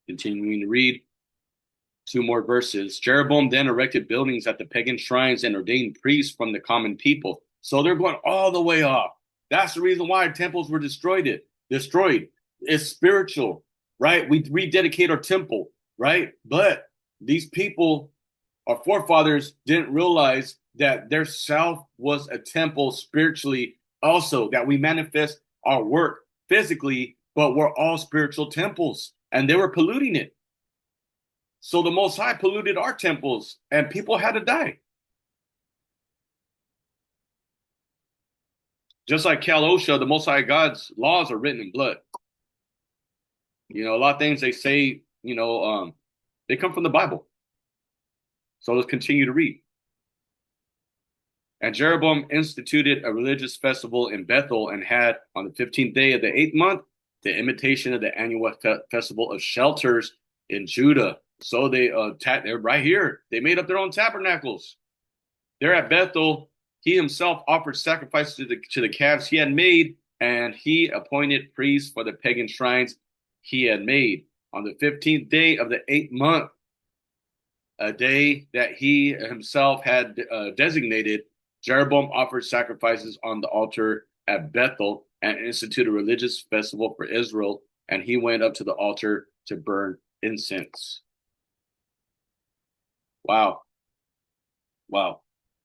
Continuing to read two more verses. Jeroboam then erected buildings at the pagan shrines and ordained priests from the common people. So they're going all the way off. That's the reason why temples were destroyed. It's spiritual, right? We rededicate our temple, right? But these people, our forefathers, didn't realize that their self was a temple spiritually also, that we manifest our work physically, but we're all spiritual temples, and they were polluting it. So the Most High polluted our temples, and people had to die. Just like Cal OSHA, the Most High God's laws are written in blood. A lot of things they say, they come from the Bible. So let's continue to read. And Jeroboam instituted a religious festival in Bethel and had, on the 15th day of the 8th month, the imitation of the annual festival of shelters in Judah. So they're right here. They made up their own tabernacles. They're at Bethel. He himself offered sacrifices to the calves he had made, and he appointed priests for the pagan shrines he had made. On the 15th day of the 8th month, a day that he himself had designated, Jeroboam offered sacrifices on the altar at Bethel and instituted a religious festival for Israel, and he went up to the altar to burn incense. Wow.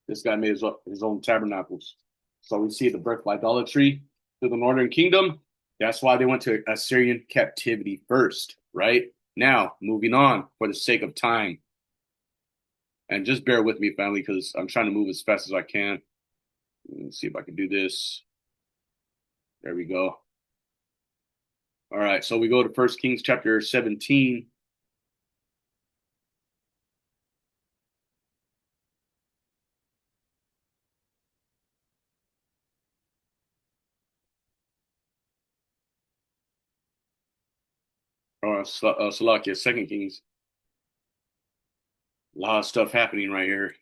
This guy made his own tabernacles. So we see the birth of idolatry to the northern kingdom. That's why they went to Assyrian captivity first, right? Now, moving on for the sake of time. And just bear with me, family, because I'm trying to move as fast as I can. Let's see if I can do this. There we go. All right, so we go to 1 Kings chapter 17. Salakia, 2 Kings. A lot of stuff happening right here.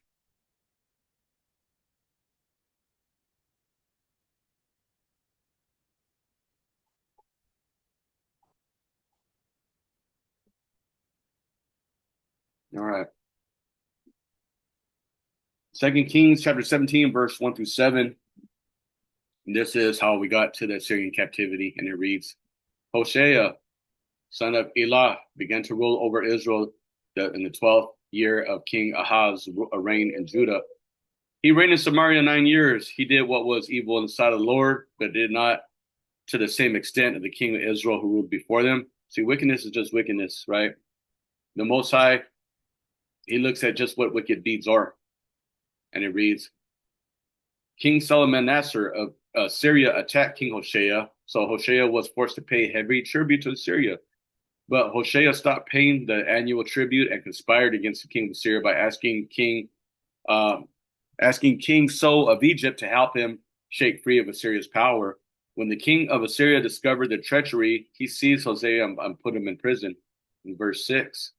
All right. 2 Kings chapter 17, verse 1 through 7. This is how we got to the Assyrian captivity, and it reads, Hoshea, son of Elah, began to rule over Israel in the 12th year of King Ahaz's reign in Judah. He reigned in Samaria 9 years. He did what was evil in the sight of the Lord, but did not to the same extent of the king of Israel who ruled before them. See, wickedness is just wickedness, right? The Most High, he looks at just what wicked deeds are. And it reads, King Salmanassar of Syria attacked King Hoshea. So Hoshea was forced to pay heavy tribute to Syria. But Hoshea stopped paying the annual tribute and conspired against the king of Syria by asking King So of Egypt to help him shake free of Assyria's power. When the king of Assyria discovered the treachery, he seized Hosea and put him in prison. In verse 6,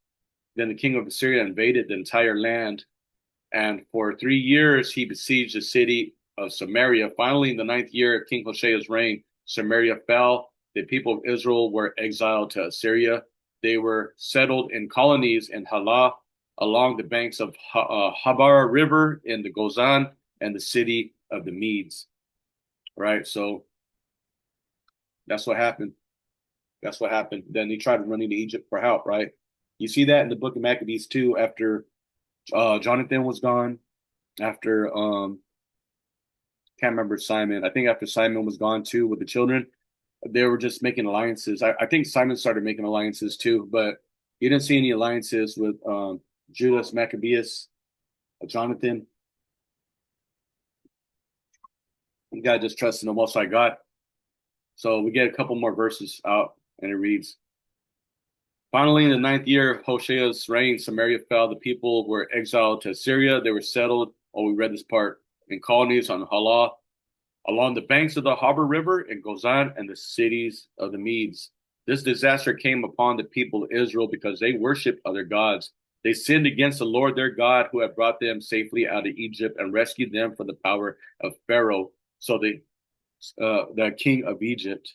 then the king of Assyria invaded the entire land, and for 3 years he besieged the city of Samaria. Finally, in the 9th year of King Hoshea's reign, Samaria fell. The people of Israel were exiled to Assyria. They were settled in colonies in Halah, along the banks of Habar River in the Gozan, and the city of the Medes. Right, so that's what happened. Then he tried running to Egypt for help, right? You see that in the book of Maccabees too, after Jonathan was gone, after can't remember Simon. I think after Simon was gone too with the children, they were just making alliances. I think Simon started making alliances too, but you didn't see any alliances with Judas, Maccabeus, Jonathan. You gotta just trust in the Most High God. So we get a couple more verses out, and it reads, finally, in the 9th year of Hoshea's reign, Samaria fell. The people were exiled to Syria. They were settled, we read this part, in colonies on Halah, along the banks of the Habar River, in Gozan, and the cities of the Medes. This disaster came upon the people of Israel because they worshipped other gods. They sinned against the Lord their God, who had brought them safely out of Egypt and rescued them from the power of Pharaoh. So the king of Egypt,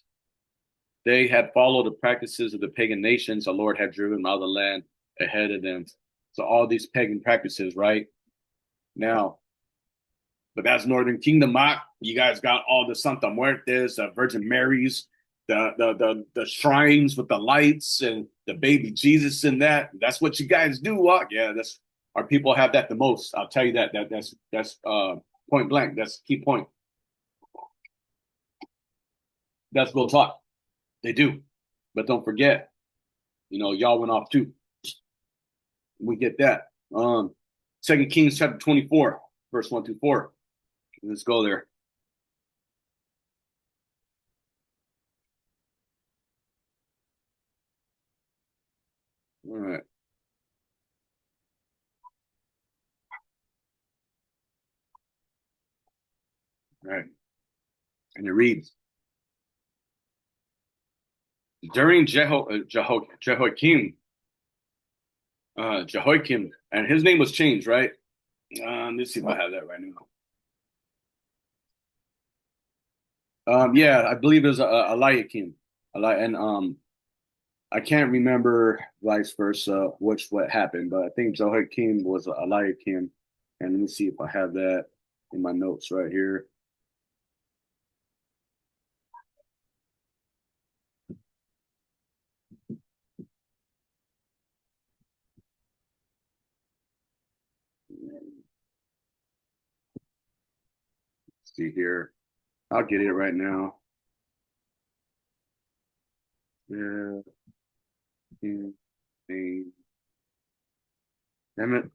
they had followed the practices of the pagan nations. The Lord had driven out of the land ahead of them. So all these pagan practices, right? Now, but that's Northern Kingdom. You guys got all the Santa Muertes, the Virgin Marys, the shrines with the lights and the baby Jesus in that. That's what you guys do. Yeah, that's our people have that the most. I'll tell you that. That's point blank. That's key point. That's real talk. They do, but don't forget, y'all went off too. We get that. Second Kings chapter 24, verse 1 through 4. Let's go there. All right. All right. And it reads, during Jehoiakim, and his name was changed, right? Let's see if I have that right now. Yeah, I believe it was Eliakim. And I can't remember vice versa what happened, but I think Jehoiakim was Eliakim. And let me see if I have that in my notes right here. Let's see here. I'll get it right now. Yeah. Damn it.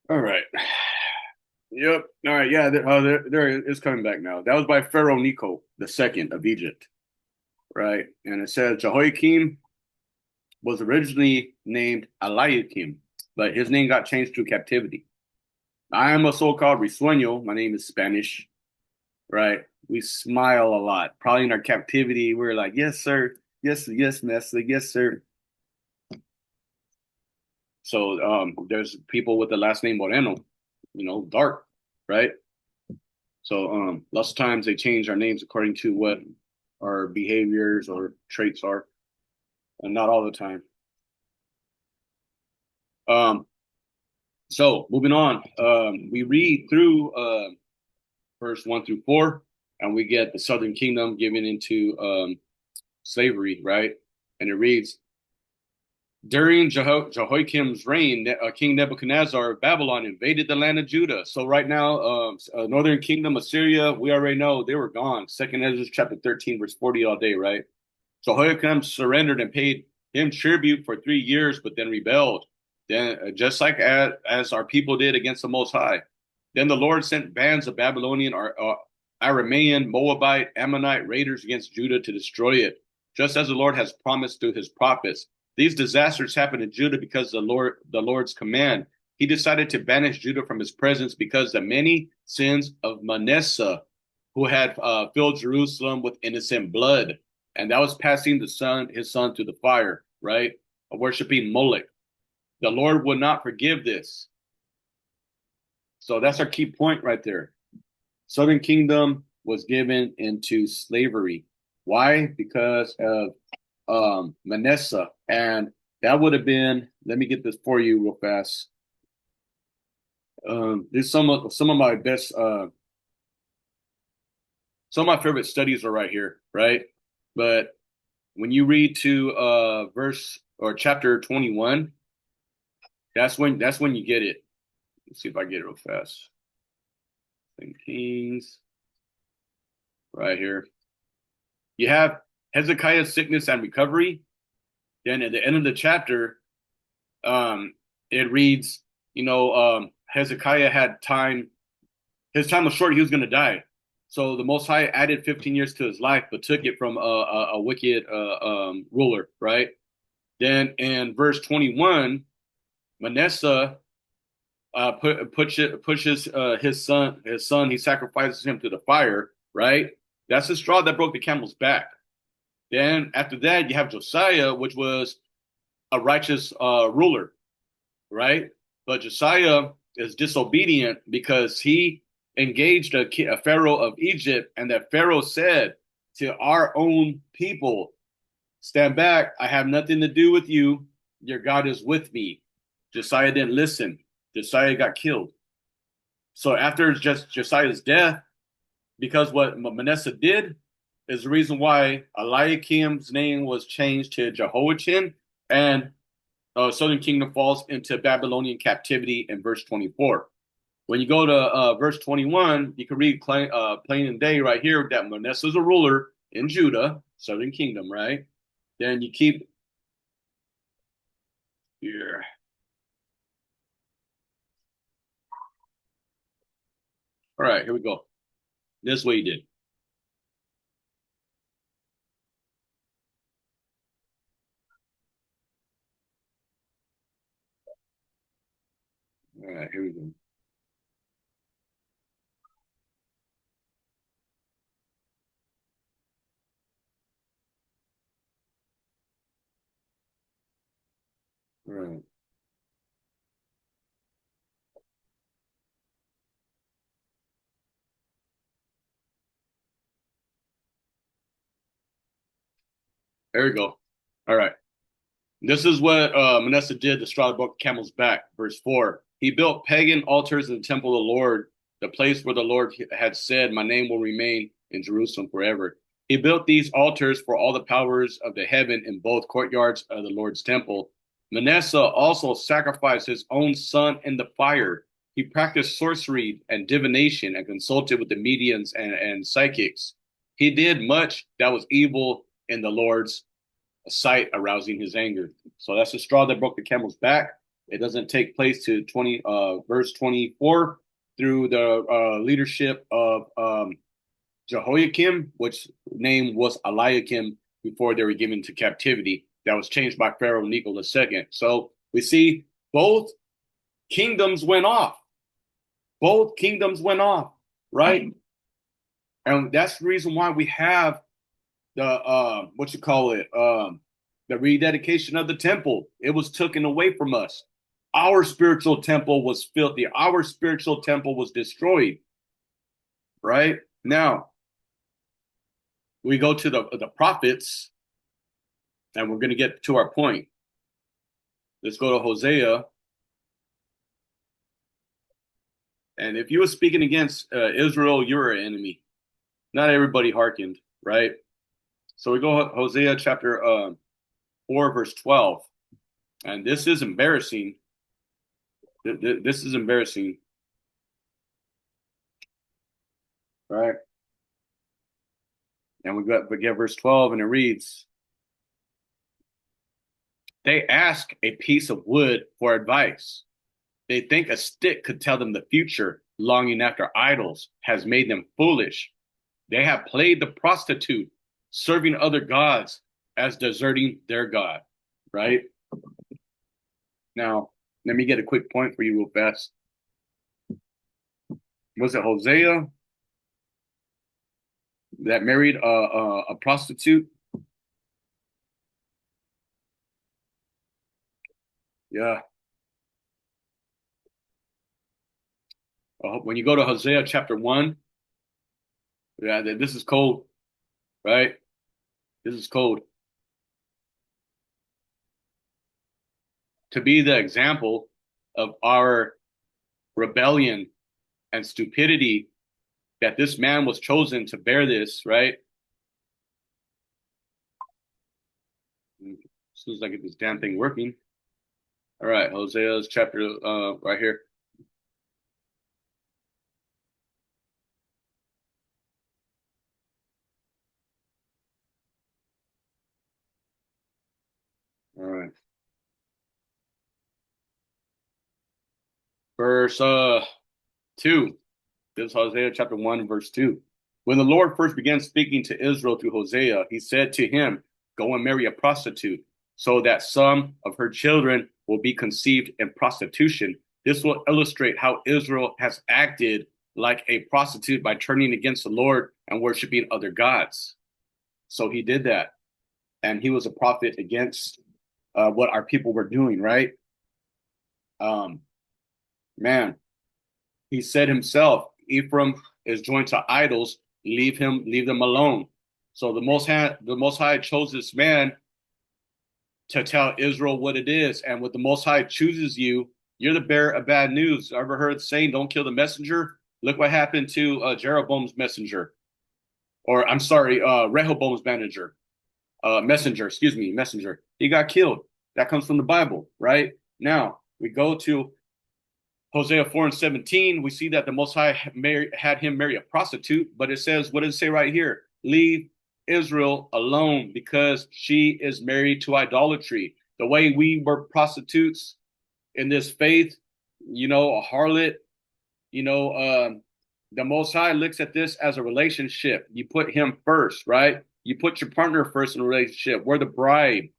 All right. Yep. All right. Yeah. There is coming back now. That was by Pharaoh Necho the second of Egypt, right? And it says Jehoiakim was originally named Eliakim, but his name got changed to captivity. I am a so-called risueño. My name is Spanish, right? We smile a lot. Probably in our captivity, we're like, yes, sir. Yes, yes, master. Yes, sir. So there's people with the last name Moreno, dark, right? So lots of times they change our names according to what our behaviors or traits are, and not all the time. Um, so moving on, we read through verse 1 through 4, and we get the Southern Kingdom given into slavery, right? And it reads, during Jehoiakim's reign, King Nebuchadnezzar of Babylon invaded the land of Judah. So right now, Northern Kingdom, Assyria, we already know they were gone. Second Ezra chapter 13, verse 40 all day, right? Jehoiakim surrendered and paid him tribute for 3 years, but then rebelled. Then, just like as our people did against the Most High. Then the Lord sent bands of Babylonian, Aramean, Moabite, Ammonite raiders against Judah to destroy it, just as the Lord has promised through his prophets. These disasters happened in Judah because the Lord's command. He decided to banish Judah from his presence because the many sins of Manasseh, who had filled Jerusalem with innocent blood, and that was passing his son through the fire, right? Worshiping Moloch. The Lord would not forgive this. So that's our key point right there. Southern Kingdom was given into slavery. Why? Because of Manasseh, and that would have been. Let me get this for you real fast. There's some of my best, some of my favorite studies are right here, right? But when you read to verse or chapter 21, that's when you get it. Let's see if I get it real fast. Kings, right here. You have Hezekiah's sickness and recovery. Then at the end of the chapter, it reads, Hezekiah had time. His time was short. He was going to die. So the Most High added 15 years to his life, but took it from a wicked ruler, right? Then in verse 21, Manasseh pushes his son, he sacrifices him to the fire, right? That's the straw that broke the camel's back. Then after that, you have Josiah, which was a righteous ruler, right? But Josiah is disobedient because he engaged a pharaoh of Egypt, and that pharaoh said to our own people, "Stand back! I have nothing to do with you. Your God is with me." Josiah didn't listen. Josiah got killed. So after just Josiah's death, because what Manasseh did is the reason why Eliakim's name was changed to Jehoiachin, and Southern Kingdom falls into Babylonian captivity in verse 24. When you go to verse 21, you can read plain and day right here that Manasseh is a ruler in Judah, Southern Kingdom, right? Then you keep here. All right, here we go. This is what he did. All right, here we go. All right. There we go. All right. This is what Manasseh did to straw that broke the camel's back. Verse 4. He built pagan altars in the temple of the Lord, the place where the Lord had said, "My name will remain in Jerusalem forever." He built these altars for all the powers of the heaven in both courtyards of the Lord's temple. Manasseh also sacrificed his own son in the fire. He practiced sorcery and divination and consulted with the mediums and psychics. He did much that was evil in the Lord's sight, arousing his anger. So that's the straw that broke the camel's back. It doesn't take place to verse 24 through the leadership of Jehoiakim, which name was Eliakim before they were given to captivity. That was changed by Pharaoh Necho II. So we see both kingdoms went off. Both kingdoms went off, right? And that's the reason why we have the what you call it, the rededication of the temple. It was taken away from us. Our spiritual temple was filthy. Our spiritual temple was destroyed. Right now, we go to the prophets, and we're going to get to our point. Let's go to Hosea. And if you were speaking against Israel, you're an enemy. Not everybody hearkened, right? So we go Hosea chapter 4, verse 12. And this is embarrassing. This is embarrassing. Right? And we get verse 12, and it reads, "They ask a piece of wood for advice. They think a stick could tell them the future. Longing after idols has made them foolish. They have played the prostitute, serving other gods as deserting their God." Right? Now, let me get a quick point for you real fast. Was it Hosea that married a prostitute? Yeah. When you go to Hosea chapter 1, yeah, this is cold, right? This is cold. To be the example of our rebellion and stupidity, that this man was chosen to bear this, right? Seems like this damn thing working. All right, Hosea's chapter right here. All right. Verse 2. This is Hosea chapter 1, verse 2. When the Lord first began speaking to Israel through Hosea, he said to him, "Go and marry a prostitute, so that some of her children will be conceived in prostitution, This will illustrate how Israel has acted like a prostitute by turning against the Lord and worshiping other gods. So he did that. And he was a prophet against what our people were doing, right? Um, man, he said himself, Ephraim is joined to idols, leave them alone. So the Most High chose this man to tell Israel what it is. And when the Most High chooses you, you're the bearer of bad news. Ever heard saying, don't kill the messenger? Look what happened to Jeroboam's messenger. Or I'm sorry, Rehoboam's messenger. He got killed. That comes from the Bible, right? Now, we go to Hosea 4 and 17. We see that the Most High had him marry a prostitute, but it says, what does it say right here? Leave Israel alone because she is married to idolatry. The way we were prostitutes in this faith, a harlot, the Most High looks at this as a relationship. You put him first, right? You put your partner first in a relationship. We're the bride.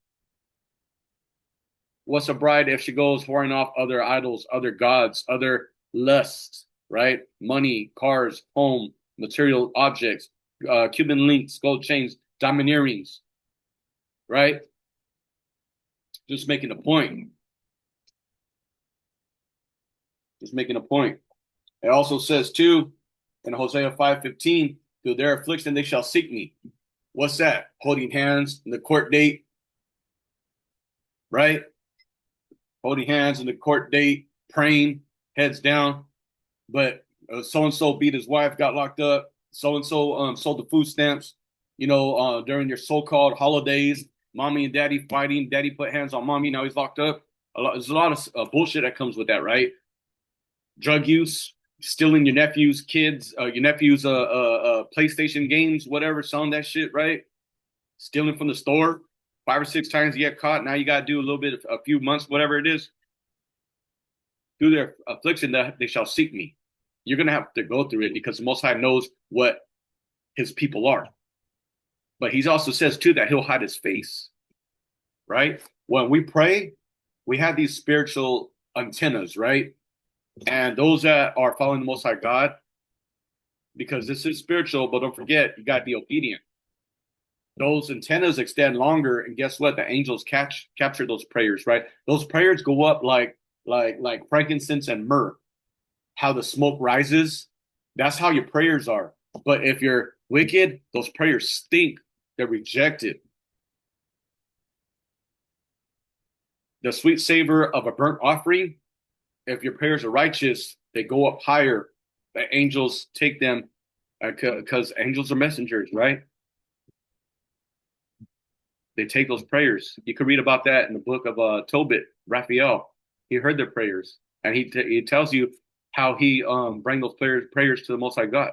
What's a bride if she goes whoring off other idols, other gods, other lusts, right? Money, cars, home, material objects, Cuban links, gold chains, diamond earrings, right? Just making a point. Just making a point. It also says too in Hosea 5:15, through their affliction they shall seek me. What's that? Holding hands in the court date, right? Holding hands in the court date, praying, heads down. But so and so beat his wife, got locked up. So and so sold the food stamps. During your so-called holidays, mommy and daddy fighting. Daddy put hands on mommy. Now he's locked up. There's a lot of bullshit that comes with that, right? Drug use, stealing your nephew's PlayStation games, whatever, selling that shit, right? Stealing from the store. 5 or 6 times you get caught. Now you got to do a few months, whatever it is. Through their affliction, that they shall seek me. You're going to have to go through it because the Most High knows what his people are. But he also says, too, that he'll hide his face, right? When we pray, we have these spiritual antennas, right? And those that are following the Most High God, because this is spiritual, but don't forget, you got to be obedient. Those antennas extend longer, and guess what? The angels capture those prayers, right? Those prayers go up like frankincense and myrrh. How the smoke rises, that's how your prayers are. But if you're wicked, those prayers stink. They're rejected. The sweet savor of a burnt offering, if your prayers are righteous, they go up higher. The angels take them because angels are messengers, right? They take those prayers. You could read about that in the book of Tobit, Raphael. He heard their prayers, and he tells you how he bring those prayers to the Most High God,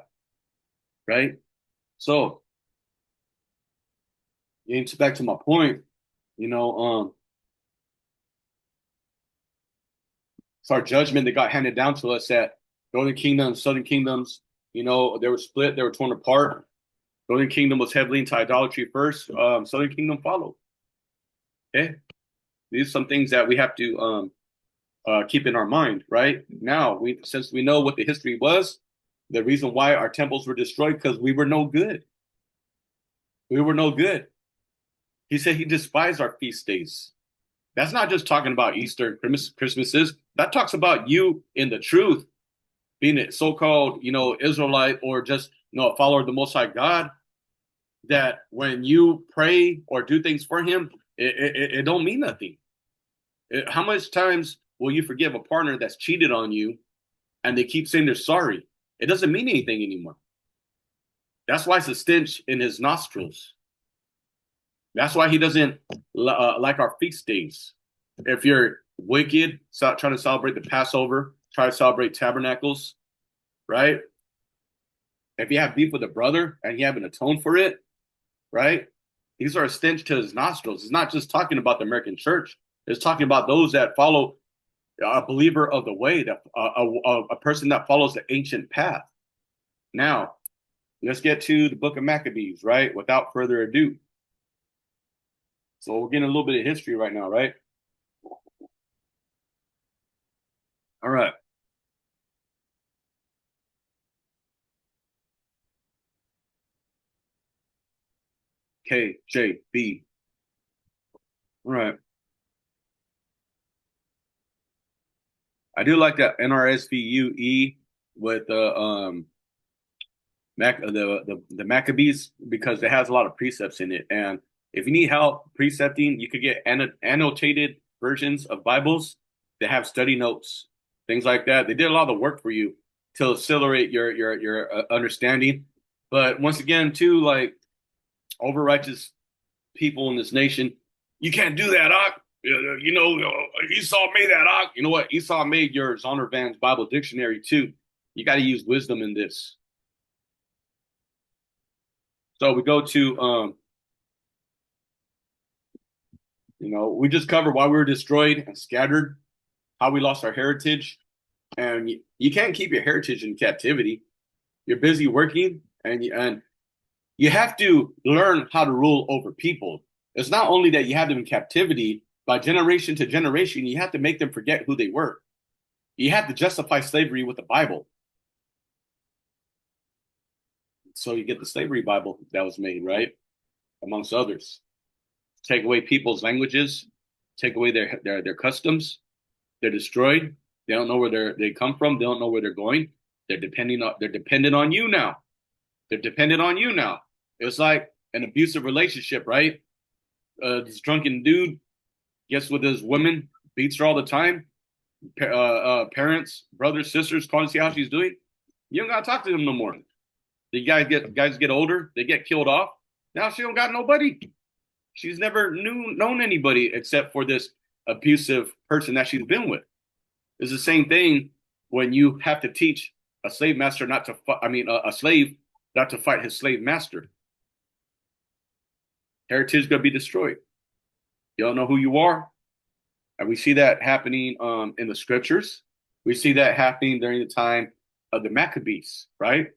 right? So, getting back to my point, it's our judgment that got handed down to us that Northern Kingdom, Southern Kingdoms, they were split, they were torn apart. Northern Kingdom was heavily into idolatry first. Southern Kingdom followed. Okay, these are some things that we have to keep in our mind. Right now, since we know what the history was, the reason why our temples were destroyed because we were no good. We were no good. He said he despised our feast days. That's not just talking about Easter, Christmases. That talks about you in the truth, being a so-called, Israelite or just, a follower of the Most High God. That when you pray or do things for Him, it don't mean nothing. How much times will you forgive a partner that's cheated on you, and they keep saying they're sorry? It doesn't mean anything anymore. That's why it's a stench in His nostrils. That's why He doesn't like our feast days. If you're wicked, stop trying to celebrate the Passover, try to celebrate tabernacles, right? If you have beef with a brother and you haven't atoned for it, right? These are a stench to His nostrils. It's not just talking about the American church. It's talking about those that follow a believer of the way, that a person that follows the ancient path. Now, let's get to the book of Maccabees, right? Without further ado. So we're getting a little bit of history right now, right? All right. KJB. All right. I do like that NRSVUE with the Maccabees because it has a lot of precepts in it. And if you need help precepting, you could get annotated versions of Bibles that have study notes, things like that. They did a lot of the work for you to accelerate your understanding. But once again, too, like over righteous people in this nation, you can't do that, Ock. Esau made that, Ock. You know what? Esau made your Zondervan's Bible dictionary too. You got to use wisdom in this. So we go to we just covered why we were destroyed and scattered, how we lost our heritage, and you can't keep your heritage in captivity. You're busy working, and you have to learn how to rule over people. It's not only that you have them in captivity, by generation to generation, you have to make them forget who they were. You have to justify slavery with the Bible. So you get the slavery Bible that was made, right? Amongst others. Take away people's languages, take away their customs. They're destroyed. They don't know where they come from. They don't know where they're going. They're dependent on you now. They're dependent on you now. It's like an abusive relationship, right? This drunken dude gets with his woman, beats her all the time. Parents, brothers, sisters, calling to see how she's doing. You don't gotta talk to them no more. The guys get older, they get killed off. Now she don't got nobody. She's never known anybody except for this abusive person that she's been with. It's the same thing when you have to teach a slave master not to. A slave not to fight his slave master. Heritage is gonna be destroyed. You don't know who you are, and we see that happening in the scriptures. We see that happening during the time of the Maccabees, right?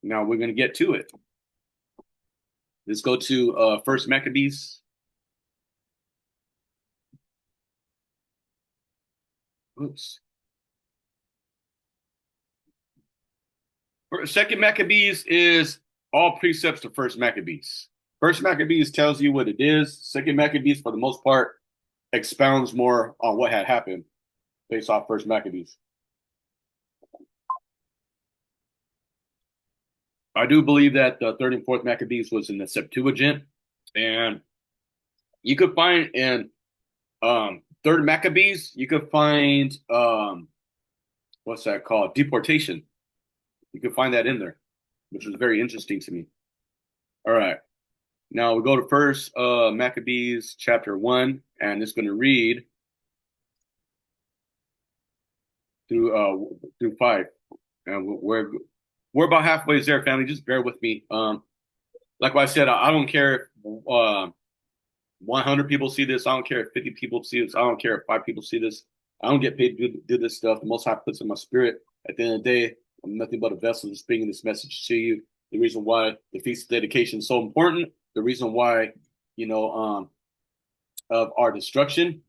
Now we're gonna get to it. Let's go to First Maccabees. Oops. Second Maccabees is all precepts to First Maccabees. First Maccabees tells you what it is. Second Maccabees, for the most part, expounds more on what had happened based off First Maccabees. I do believe that the third and fourth Maccabees was in the Septuagint, and you could find in third Maccabees, you could find what's that called? Deportation. You could find that in there, which was very interesting to me. All right. Now we go to first Maccabees chapter 1, and it's going to read through 5. And we're about halfway there, family. Just bear with me. Like I said, I don't care if 100 people see this. I don't care if 50 people see this. I don't care if 5 people see this. I don't get paid to do this stuff. The Most High puts in my spirit. At the end of the day, I'm nothing but a vessel just bringing this message to you. The reason why the feast of dedication is so important. The reason why, of our destruction.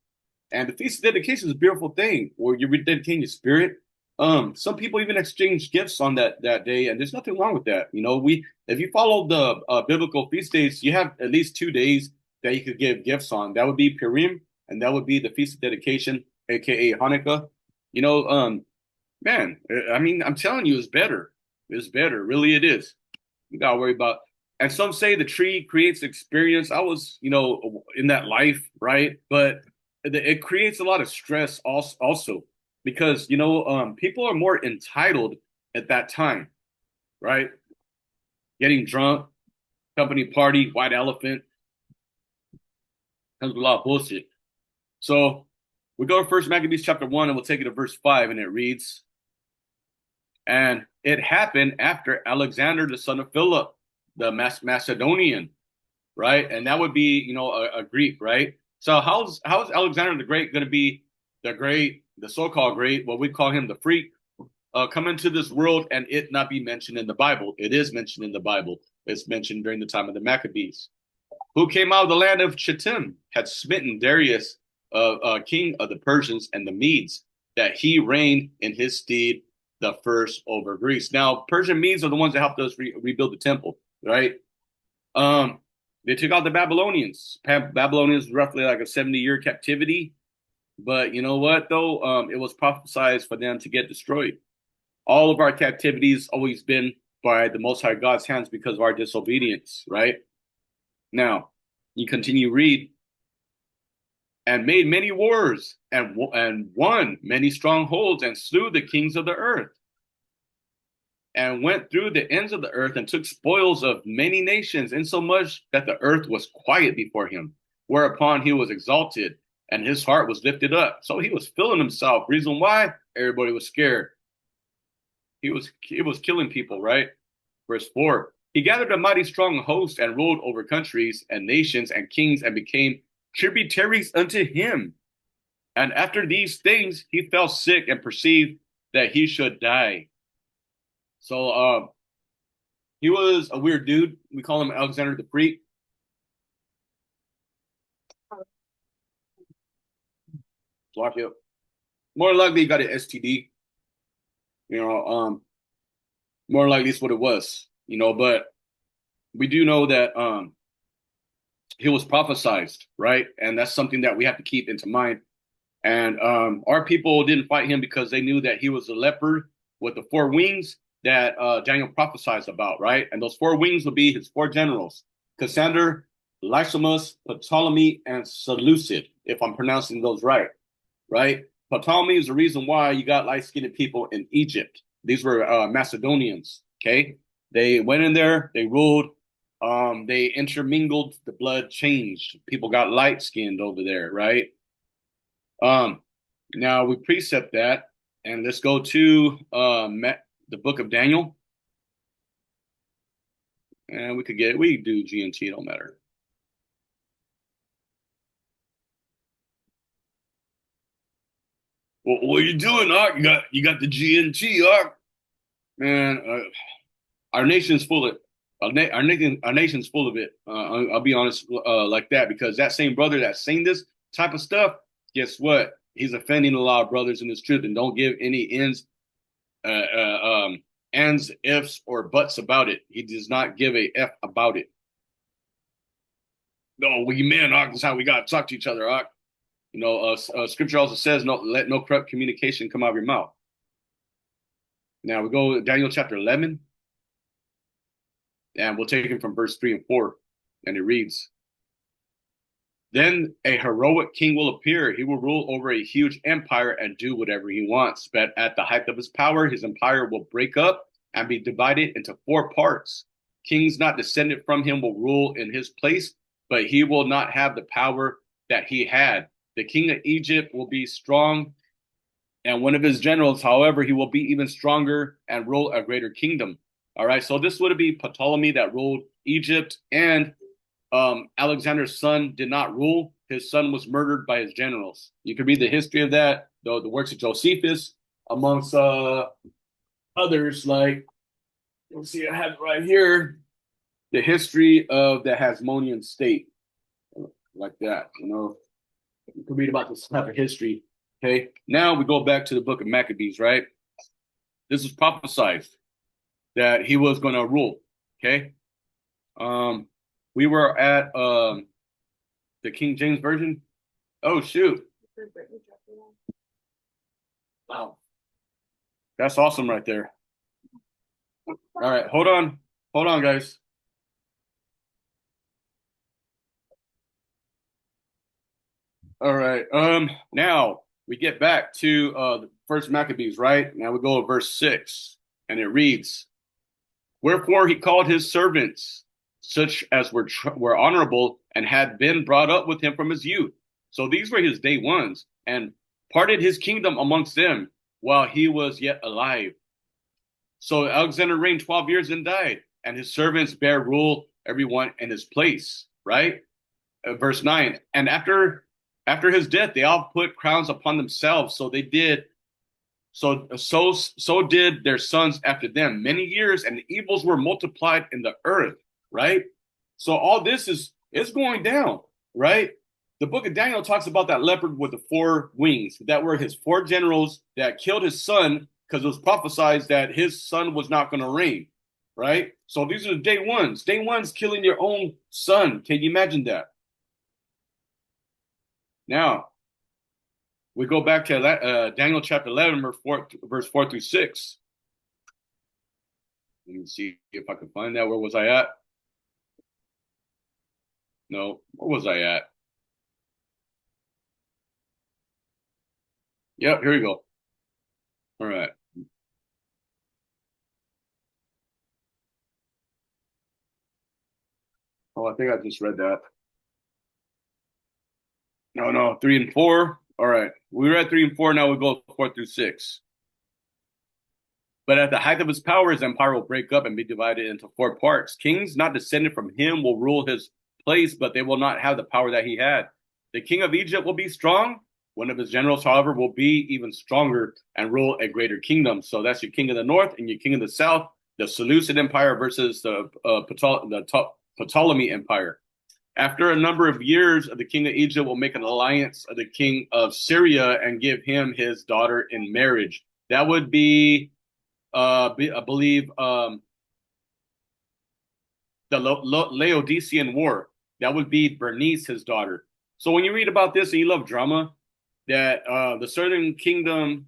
And the feast of dedication is a beautiful thing where you're rededicating your spirit. Some people even exchange gifts on that day, and there's nothing wrong with that. If you follow the biblical feast days, you have at least 2 days that you could give gifts on. That would be Purim, and that would be the feast of dedication, aka Hanukkah. Man, I'm telling you, it's better. It's better, really, it is. You gotta worry about. And some say the tree creates experience. I was, in that life, right? But it creates a lot of stress also because people are more entitled at that time, right? Getting drunk, company party, white elephant, comes with a lot of bullshit. So we go to First Maccabees chapter 1, and we'll take it to verse 5, and it reads, "And it happened after Alexander the son of Philip, the Macedonian," right? And that would be, a Greek, right? So how's Alexander the Great going to be the so-called great, what we call him the freak, come into this world and it not be mentioned in the Bible? It is mentioned in the Bible. It's mentioned during the time of the Maccabees. Who came out of the land of Chittim, had smitten Darius, king of the Persians and the Medes, that he reigned in his stead the first over Greece. Now, Persian Medes are the ones that helped us rebuild the temple, right? They took out the Babylonians. Babylonians roughly like a 70-year captivity. But you know what, though? It was prophesied for them to get destroyed. All of our captivities always been by the Most High God's hands because of our disobedience, right? Now, you continue read, and made many wars and won many strongholds and slew the kings of the earth and went through the ends of the earth and took spoils of many nations, insomuch that the earth was quiet before him, whereupon he was exalted and his heart was lifted up. So he was filling himself. Reason why? Everybody was scared. He was killing people, right? Verse 4. He gathered a mighty strong host and ruled over countries and nations and kings and became tributaries unto him. And after these things, he fell sick and perceived that he should die. So he was a weird dude. We call him Alexander the Freak. Lock it up. More likely he got an STD. You know, more likely it's what it was. You know, but we do know that he was prophesied, right? And that's something that we have to keep into mind. And our people didn't fight him because they knew that he was a leopard with the four wings that Daniel prophesies about, right? And those four wings would be his four generals: Cassander, Lysimus, Ptolemy, and Seleucid, if I'm pronouncing those right, right? Ptolemy is the reason why you got light-skinned people in Egypt. These were Macedonians, okay? They went in there, they ruled, they intermingled, the blood changed. People got light-skinned over there, right? Now we precept that, and let's go to the book of Daniel. And we do GNT, don't matter. Well, what are you doing, Ark? You got the GNT, Ark. Man, our nation's full of our nation's full of it. I'll be honest, like that, because that same brother that's saying this type of stuff, guess what? He's offending a lot of brothers in this truth, and don't give any ands, ifs, or buts about it. He does not give a f about it. No, we men, Ark, that's how we got to talk to each other, Ark. You know, scripture also says, "No, let no corrupt communication come out of your mouth." Now we go to Daniel chapter 11, and we'll take it from verse 3 and 4, and it reads, "Then a heroic king will appear. He will rule over a huge empire and do whatever he wants. But at the height of his power, his empire will break up and be divided into four parts. Kings not descended from him will rule in his place, but he will not have the power that he had. The king of Egypt will be strong, and one of his generals, however, he will be even stronger and rule a greater kingdom." All right, so this would be Ptolemy that ruled Egypt, and Alexander's son did not rule. His son was murdered by his generals. You can read the history of that, the works of Josephus, amongst others. Like, let's see, I have it right here, the history of the Hasmonean state, like that. You know, you can read about this type of history. Okay, now we go back to the book of Maccabees, right? This is prophesied that he was going to rule. Okay, we were at the King James version. Oh shoot! Wow, that's awesome right there. All right, hold on, guys. All right, now we get back to the first Maccabees, right? Now we go to verse 6, and it reads, "Wherefore he called his servants, such as were honorable and had been brought up with him from his youth." So these were his day ones, and parted his kingdom amongst them while he was yet alive. So Alexander reigned 12 years and died, and his servants bare rule everyone in his place, right? Verse 9, and after his death, they all put crowns upon themselves. So they did. So did their sons after them. Many years, and the evils were multiplied in the earth. Right. So all this is going down. Right. The book of Daniel talks about that leopard with the four wings. That were his four generals that killed his son because it was prophesied that his son was not going to reign, right? So these are the day ones. Day one's killing your own son. Can you imagine that? Now, we go back to Daniel chapter 11, verse 4 through 6. Let me see if I can find that. Where was I at? No, where was I at? Yep, here we go. All right. Oh, I think I just read that. No, no, 3 and 4. All right. We read 3 and 4. Now we go 4 through 6. But at the height of his power, his empire will break up and be divided into four parts. Kings not descended from him will rule his place, but they will not have the power that he had. The king of Egypt will be strong. One of his generals, however, will be even stronger and rule a greater kingdom. So that's your king of the north and your king of the south, the Seleucid Empire versus the Ptolemy Empire. After a number of years, the king of Egypt will make an alliance of the king of Syria and give him his daughter in marriage. That would be I believe the Laodicean War. That would be Bernice, his daughter. So when you read about this and you love drama, that the Southern Kingdom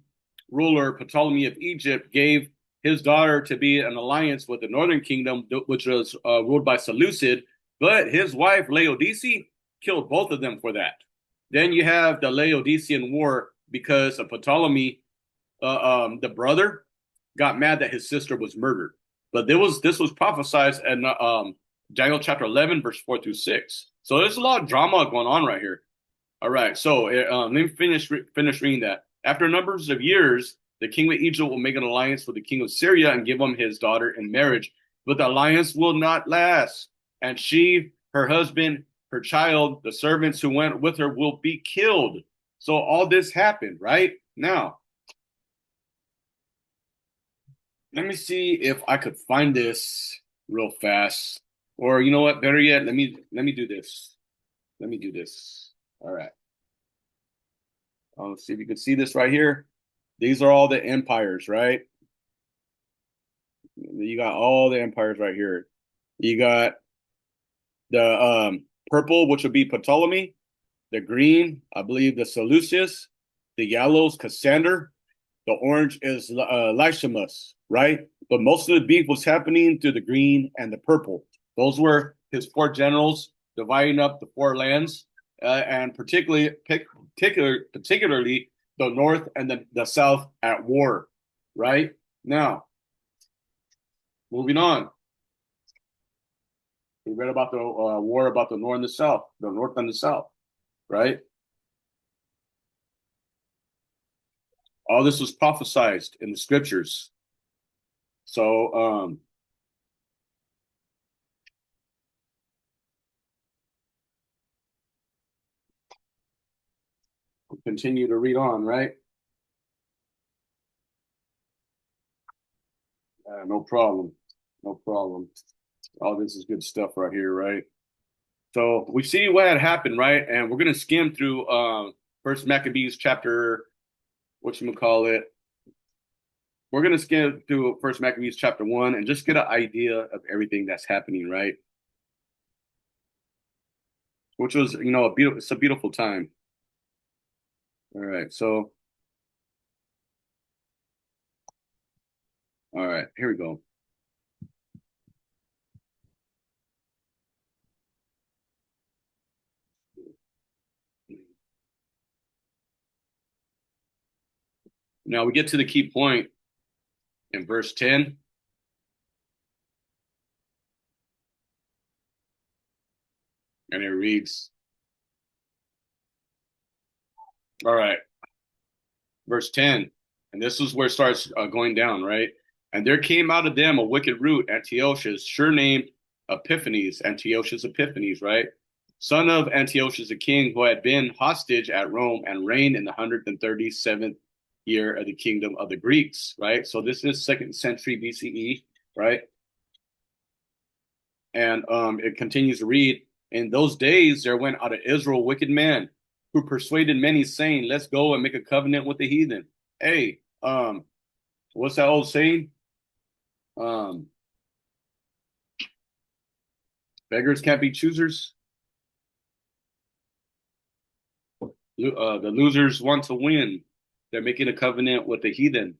ruler Ptolemy of Egypt gave his daughter to be an alliance with the Northern Kingdom, which was ruled by Seleucid, but his wife Laodice killed both of them for that. Then you have the Laodicean War because of Ptolemy, the brother, got mad that his sister was murdered. But this was prophesied in Daniel chapter 11, verse 4 through 6. So there's a lot of drama going on right here. All right, so let me finish reading that. After numbers of years, the king of Egypt will make an alliance with the king of Syria and give him his daughter in marriage. But the alliance will not last, and she, her husband, her child, the servants who went with her will be killed. So all this happened, right? Now, let me see if I could find this real fast. Or you know what? Better yet, let me do this. Let me do this. All right. Let's see if you can see this right here. These are all the empires, right? You got all the empires right here. You got the purple, which would be Ptolemy, the green, I believe the Seleucus, the yellows, Cassander, the orange is Lysimus, right? But most of the beef was happening through the green and the purple. Those were his four generals dividing up the four lands, and particularly the north and the south at war, right? Now, moving on. We read about the war about the north and the south, right? All this was prophesied in the scriptures. So, we'll continue to read on, right? No problem. No problem. All this is good stuff right here, right? So we see what had happened, right? And we're gonna skim through First Maccabees chapter, whatchamacallit. We're gonna skim through First Maccabees chapter 1 and just get an idea of everything that's happening, right? Which was, it's a beautiful time. All right, so all right, here we go. Now we get to the key point in verse 10. And it reads, all right, verse 10. And this is where it starts going down, right? And there came out of them a wicked root, Antiochus, surnamed Epiphanes, right? Son of Antiochus, a king who had been hostage at Rome and reigned in the 137th year of the kingdom of the Greeks, right? So this is 2nd century BCE, right? And it continues to read, In those days there went out of Israel wicked men who persuaded many, saying, let's go and make a covenant with the heathen. Hey, what's that old saying? Um, beggars can't be choosers. The losers want to win. They're making a covenant with the heathen,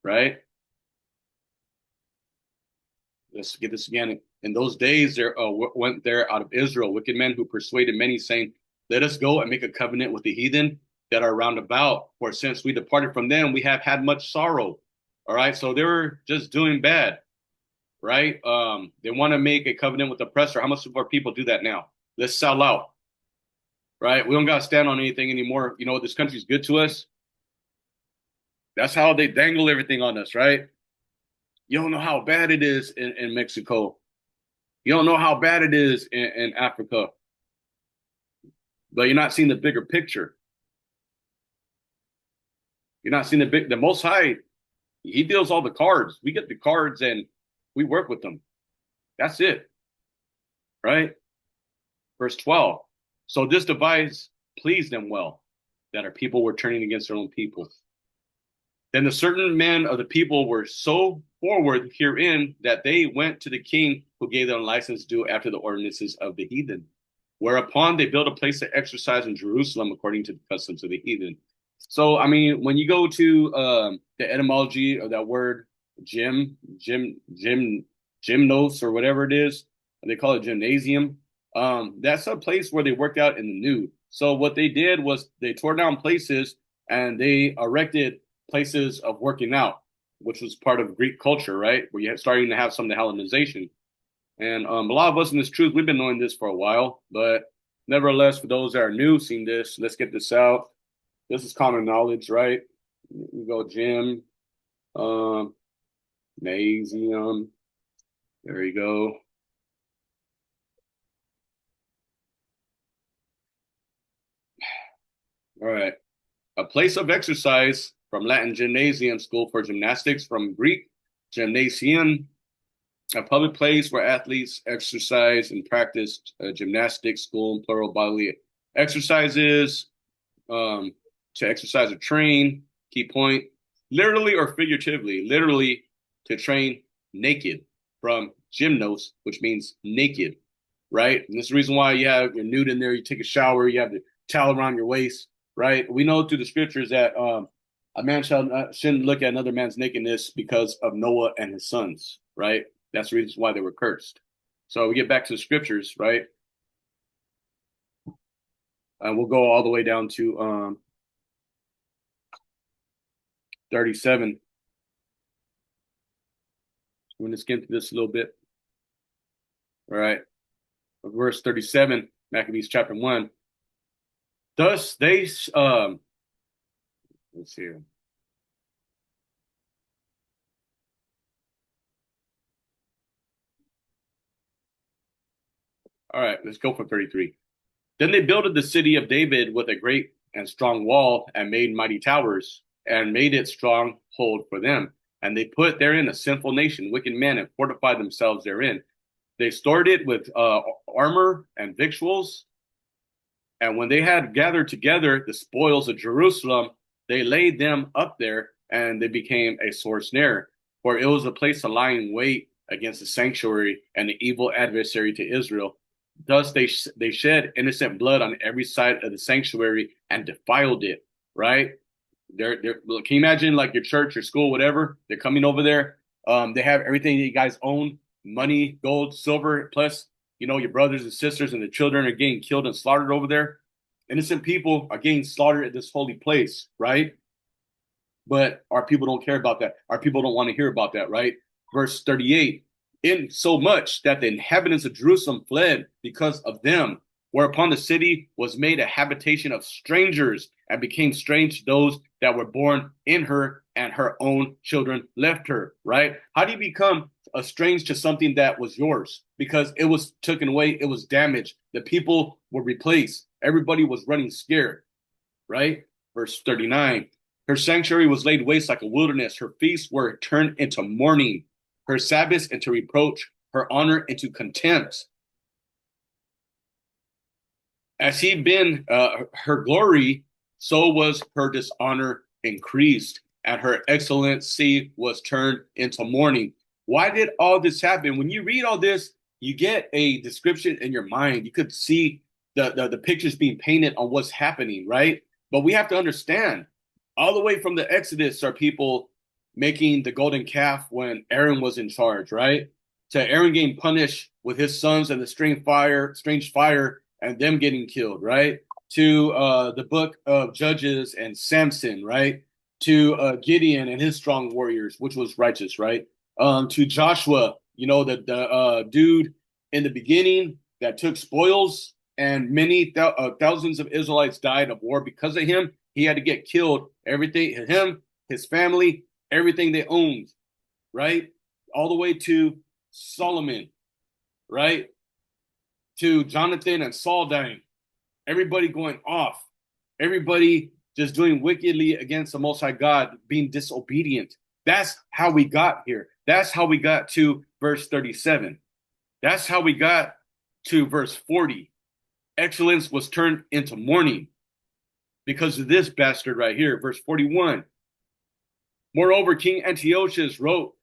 right? Let's get this again. In those days, there went there out of Israel wicked men who persuaded many, saying, let us go and make a covenant with the heathen that are round about. For since we departed from them, we have had much sorrow. All right. So they were just doing bad, right? They want to make a covenant with the oppressor. How much of our people do that now? Let's sell out, right? We don't got to stand on anything anymore. You know, this country's good to us. That's how they dangle everything on us, right? You don't know how bad it is in Mexico. You don't know how bad it is in Africa, but you're not seeing the bigger picture. You're not seeing the Most High. He deals all the cards. We get the cards and we work with them. That's it, right? Verse 12. So this device pleased them well, that our people were turning against their own people. Then the certain men of the people were so forward herein that they went to the king, who gave them license to do after the ordinances of the heathen. Whereupon they built a place to exercise in Jerusalem according to the customs of the heathen. So, I mean, when you go to the etymology of that word, gymnos, or whatever it is, they call it gymnasium. That's a place where they worked out in the nude. So what they did was they tore down places and they erected places of working out, which was part of Greek culture, right? Where you're starting to have some of the Hellenization. And a lot of us in this truth, we've been knowing this for a while, but nevertheless, for those that are new, seeing this, let's get this out. This is common knowledge, right? We go gym, gymnasium. There you go. All right. A place of exercise, from Latin gymnasium, school for gymnastics, from Greek gymnasium, a public place where athletes exercise and practice gymnastics, school, and plural bodily exercises, to exercise or train. Key point, literally or figuratively, literally to train naked, from gymnos, which means naked, right? And this is the reason why you have your nude in there. You take a shower, you have the towel around your waist, right? We know through the scriptures that a man shouldn't look at another man's nakedness because of Noah and his sons, right? That's the reason why they were cursed. So we get back to the scriptures, right? And we'll go all the way down to 37. I'm going to skim through this a little bit. All right. Verse 37, Maccabees chapter 1. Thus they, let's see here. All right, let's go for 33. Then they builded the city of David with a great and strong wall and made mighty towers and made it stronghold for them. And they put therein a sinful nation, wicked men, and fortified themselves therein. They stored it with armor and victuals. And when they had gathered together the spoils of Jerusalem, they laid them up there, and they became a sore snare. For it was a place of lying wait against the sanctuary and the evil adversary to Israel. Thus they shed innocent blood on every side of the sanctuary and defiled it, right? Can you imagine, like, your church, your school, whatever? They're coming over there. They have everything that you guys own, money, gold, silver, plus, you know, your brothers and sisters and the children are getting killed and slaughtered over there. Innocent people are getting slaughtered at this holy place, right? But our people don't care about that. Our people don't want to hear about that, right? Verse 38, in so much that the inhabitants of Jerusalem fled because of them, whereupon the city was made a habitation of strangers and became strange to those that were born in her, and her own children left her, right? How do you become a strange to something that was yours? Because it was taken away, it was damaged. The people were replaced. Everybody was running scared, right? Verse 39, her sanctuary was laid waste like a wilderness. Her feasts were turned into mourning, her Sabbaths into reproach, her honor into contempt. As he been her glory, so was her dishonor increased, and her excellency was turned into mourning. Why did all this happen? When you read all this, you get a description in your mind. You could see the pictures being painted on what's happening, right? But we have to understand, all the way from the Exodus are people making the golden calf when Aaron was in charge, right? To Aaron getting punished with his sons and the strange fire, and them getting killed, right? To the book of Judges and Samson, right? To Gideon and his strong warriors, which was righteous, right? To Joshua, the dude in the beginning that took spoils, and many thousands of Israelites died of war because of him. He had to get killed. Everything, him, his family, everything they owned, right? All the way to Solomon, right? To Jonathan and Saul dying. Everybody going off. Everybody just doing wickedly against the Most High God, being disobedient. That's how we got here. That's how we got to verse 37. That's how we got to verse 40. Excellence was turned into mourning because of this bastard right here. Verse 41. Moreover, King Antiochus wrote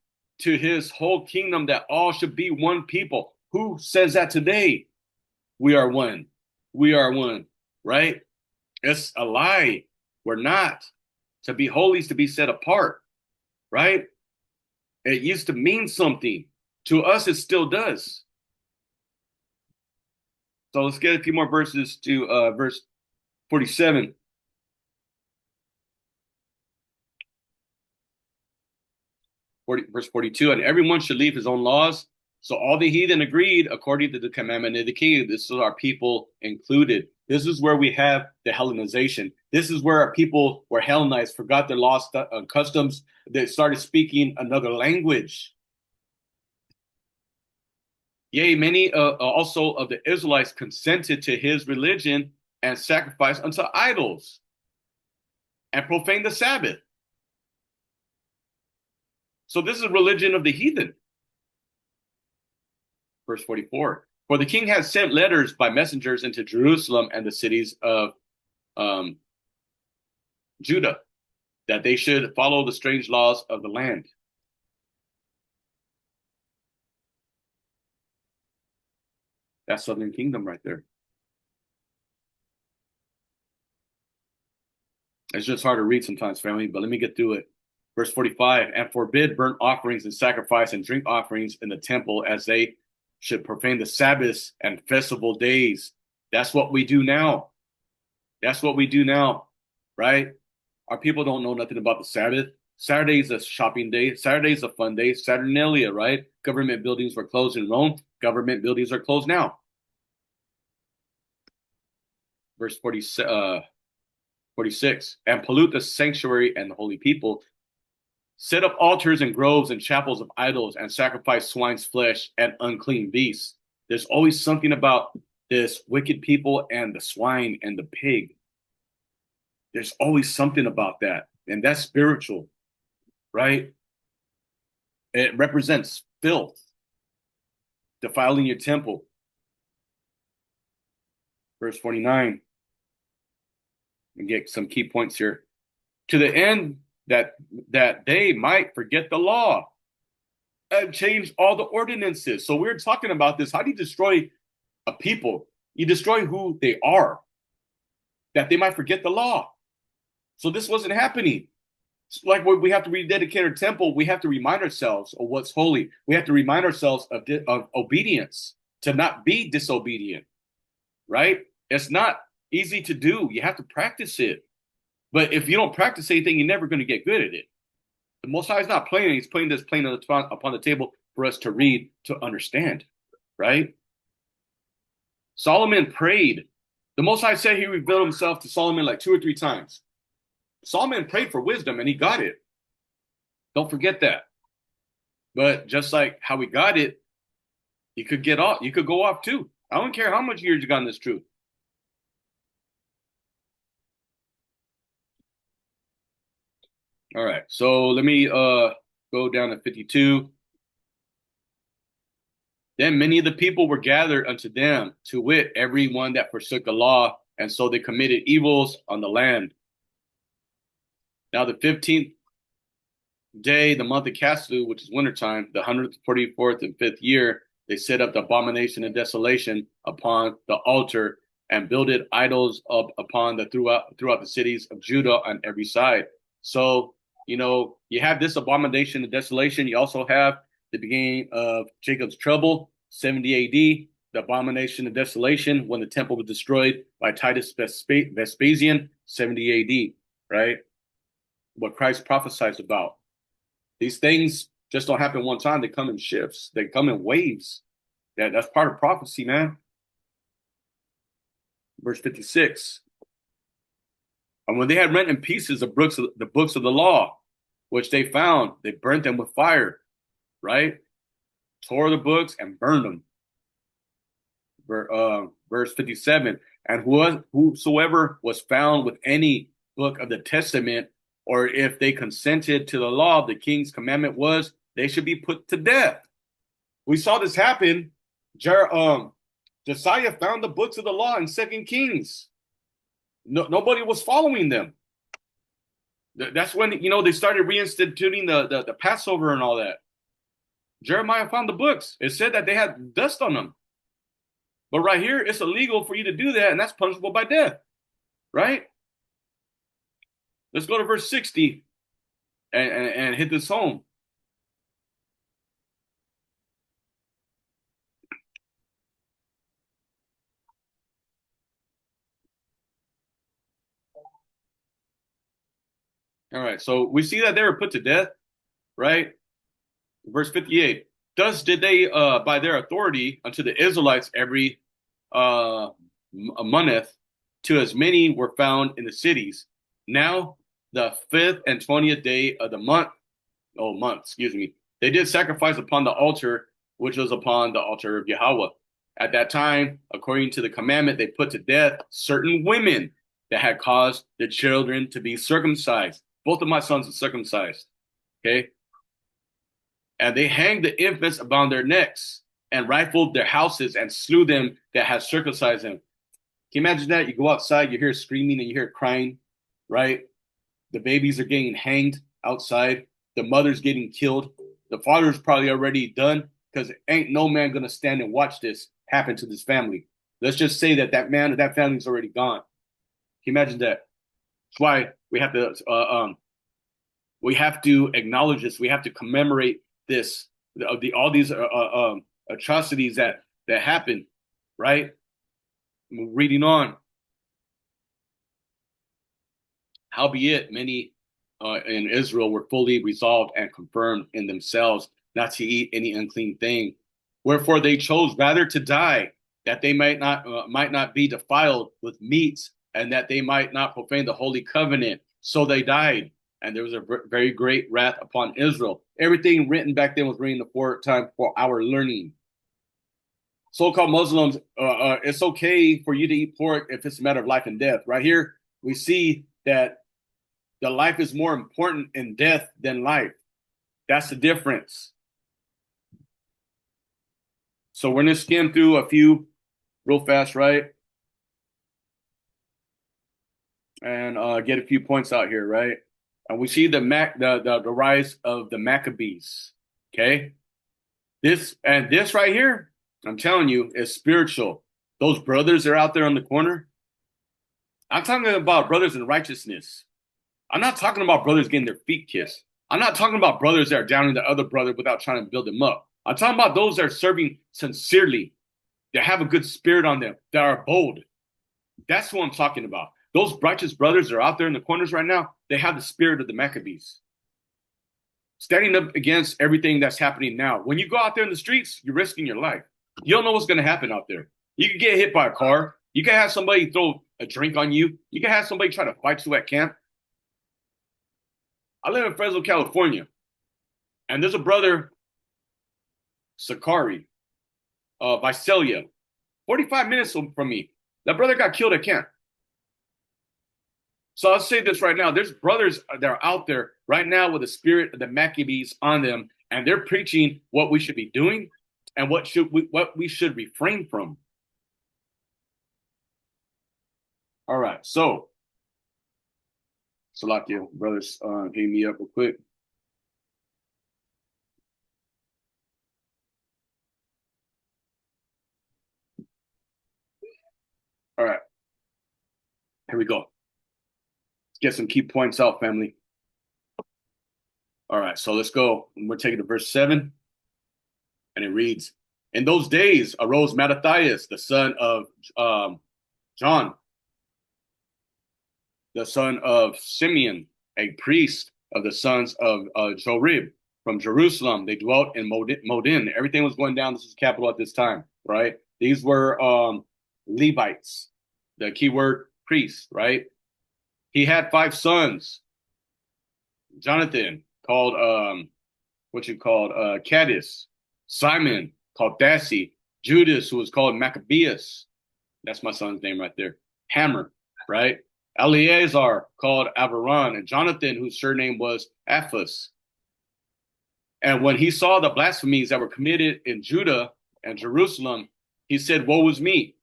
to his whole kingdom that all should be one people. Who says that today? We are one. We are one, right? It's a lie. We're not. To be holy is to be set apart, right? It used to mean something. To us, it still does. So let's get a few more verses to verse 47. Verse 42, and everyone should leave his own laws. So all the heathen agreed according to the commandment of the king. This is our people included. This is where we have the Hellenization. This is where our people were Hellenized, forgot their lost customs. They started speaking another language. Yea, many also of the Israelites consented to his religion and sacrificed unto idols and profaned the Sabbath. So this is a religion of the heathen. Verse 44. For the king has sent letters by messengers into Jerusalem and the cities of Judah, that they should follow the strange laws of the land. That's Southern Kingdom right there. It's just hard to read sometimes, family, but let me get through it. Verse 45, and forbid burnt offerings and sacrifice and drink offerings in the temple, as they should profane the Sabbaths and festival days. That's what we do now. That's what we do now, right? Our people don't know nothing about the Sabbath. Saturday is a shopping day. Saturday is a fun day. Saturnalia, right? Government buildings were closed in Rome. Government buildings are closed now. Verse 46, and pollute the sanctuary and the holy people. Set up altars and groves and chapels of idols and sacrifice swine's flesh and unclean beasts. There's always something about this wicked people and the swine and the pig. There's always something about that. And that's spiritual, right? It represents filth, defiling your temple. Verse 49. And get some key points here. To the end that they might forget the law and change all the ordinances. So we're talking about this. How do you destroy a people? You destroy who they are, that they might forget the law. So this wasn't happening. Like when we have to rededicate our temple, we have to remind ourselves of what's holy. We have to remind ourselves of obedience, to not be disobedient, right? It's not easy to do. You have to practice it. But if you don't practice anything, you're never going to get good at it. The Most High is not playing. He's playing this plain upon the table for us to read, to understand, right? Solomon prayed. The Most High said he revealed himself to Solomon like 2 or 3 times. Solomon prayed for wisdom and he got it. Don't forget that. But just like how we got it, you could get off. You could go off too. I don't care how much years you got in this truth. All right. So let me go down to 52. Then many of the people were gathered unto them, to wit, every one that forsook the law, and so they committed evils on the land. Now the 15th day, the month of Caslu, which is wintertime, the 144th and 5th year, they set up the abomination of desolation upon the altar and builded idols up upon the throughout the cities of Judah on every side. So, you have this abomination of desolation. You also have the beginning of Jacob's trouble, 70 AD, the abomination of desolation when the temple was destroyed by Titus Vespasian, 70 AD, right? What Christ prophesies about. These things just don't happen one time. They come in shifts. They come in waves. That's part of prophecy, man. Verse 56. And when they had rent in pieces the books of the law, which they found, they burnt them with fire, right? Tore the books and burned them. Verse 57. And whosoever was found with any book of the testament, or if they consented to the law, the king's commandment was they should be put to death. We saw this happen. Josiah found the books of the law in 2 Kings. Nobody was following them. That's when they started reinstituting the Passover and all that. Jeremiah found the books. It said that they had dust on them. But right here, it's illegal for you to do that, and that's punishable by death, right? Let's go to verse 60 and hit this home. All right, so we see that they were put to death, right? Verse 58. Thus did they, by their authority, unto the Israelites every moneth, to as many were found in the cities. Now, the 5th and 20th day of the month, they did sacrifice upon the altar, which was upon the altar of Yahweh. At that time, according to the commandment, they put to death certain women that had caused the children to be circumcised. Both of my sons are circumcised. Okay. And they hanged the infants upon their necks and rifled their houses and slew them that had circumcised them. Can you imagine that? You go outside, you hear screaming and you hear crying, right? The babies are getting hanged outside. The mother's getting killed. The father's probably already done because ain't no man going to stand and watch this happen to this family. Let's just say that man or that family's already gone. Can you imagine that? That's why we have to acknowledge this. We have to commemorate this, all these atrocities that happen, right? Reading on. Howbeit, many in Israel were fully resolved and confirmed in themselves not to eat any unclean thing. Wherefore they chose rather to die, that they might not be defiled with meats, and that they might not profane the holy covenant. So they died, and there was a very great wrath upon Israel. Everything written back then was written for our learning. So-called Muslims, it's okay for you to eat pork if it's a matter of life and death. Right here, we see that the life is more important in death than life. That's the difference. So we're going to skim through a few real fast, right? And get a few points out here, right? And we see the rise of the Maccabees. Okay, this right here, I'm telling you, is spiritual. Those brothers are out there on the corner. I'm talking about brothers in righteousness. I'm not talking about brothers getting their feet kissed. I'm not talking about brothers that are downing the other brother without trying to build them up. I'm talking about those that are serving sincerely, that have a good spirit on them, that are bold. That's what I'm talking about. Those righteous brothers that are out there in the corners right now, they have the spirit of the Maccabees. Standing up against everything that's happening now. When you go out there in the streets, you're risking your life. You don't know what's going to happen out there. You could get hit by a car. You can have somebody throw a drink on you. You can have somebody try to fight you at camp. I live in Fresno, California, and there's a brother, Sakari, Visalia, 45 minutes from me. That brother got killed at camp. So I'll say this right now. There's brothers that are out there right now with the spirit of the Maccabees on them, and they're preaching what we should be doing, and what we should refrain from. All right, so Salakia, brothers, hit me up real quick. All right, here we go. Let's get some key points out, family. All right, so let's go. We're taking to verse 7, and it reads, in those days arose Mattathias, the son of John, the son of Simeon, a priest of the sons of Jorib from Jerusalem. They dwelt in Modin. Everything was going down. This is capital at this time, right? These were Levites, the keyword priests, right? He had 5 sons. Jonathan, called Cadis, Simon, called Dassi, Judas, who was called Maccabeus. That's my son's name right there. Hammer, right? Eleazar, called Avaran, and Jonathan, whose surname was Aphus. And when he saw the blasphemies that were committed in Judah and Jerusalem, he said, woe is me.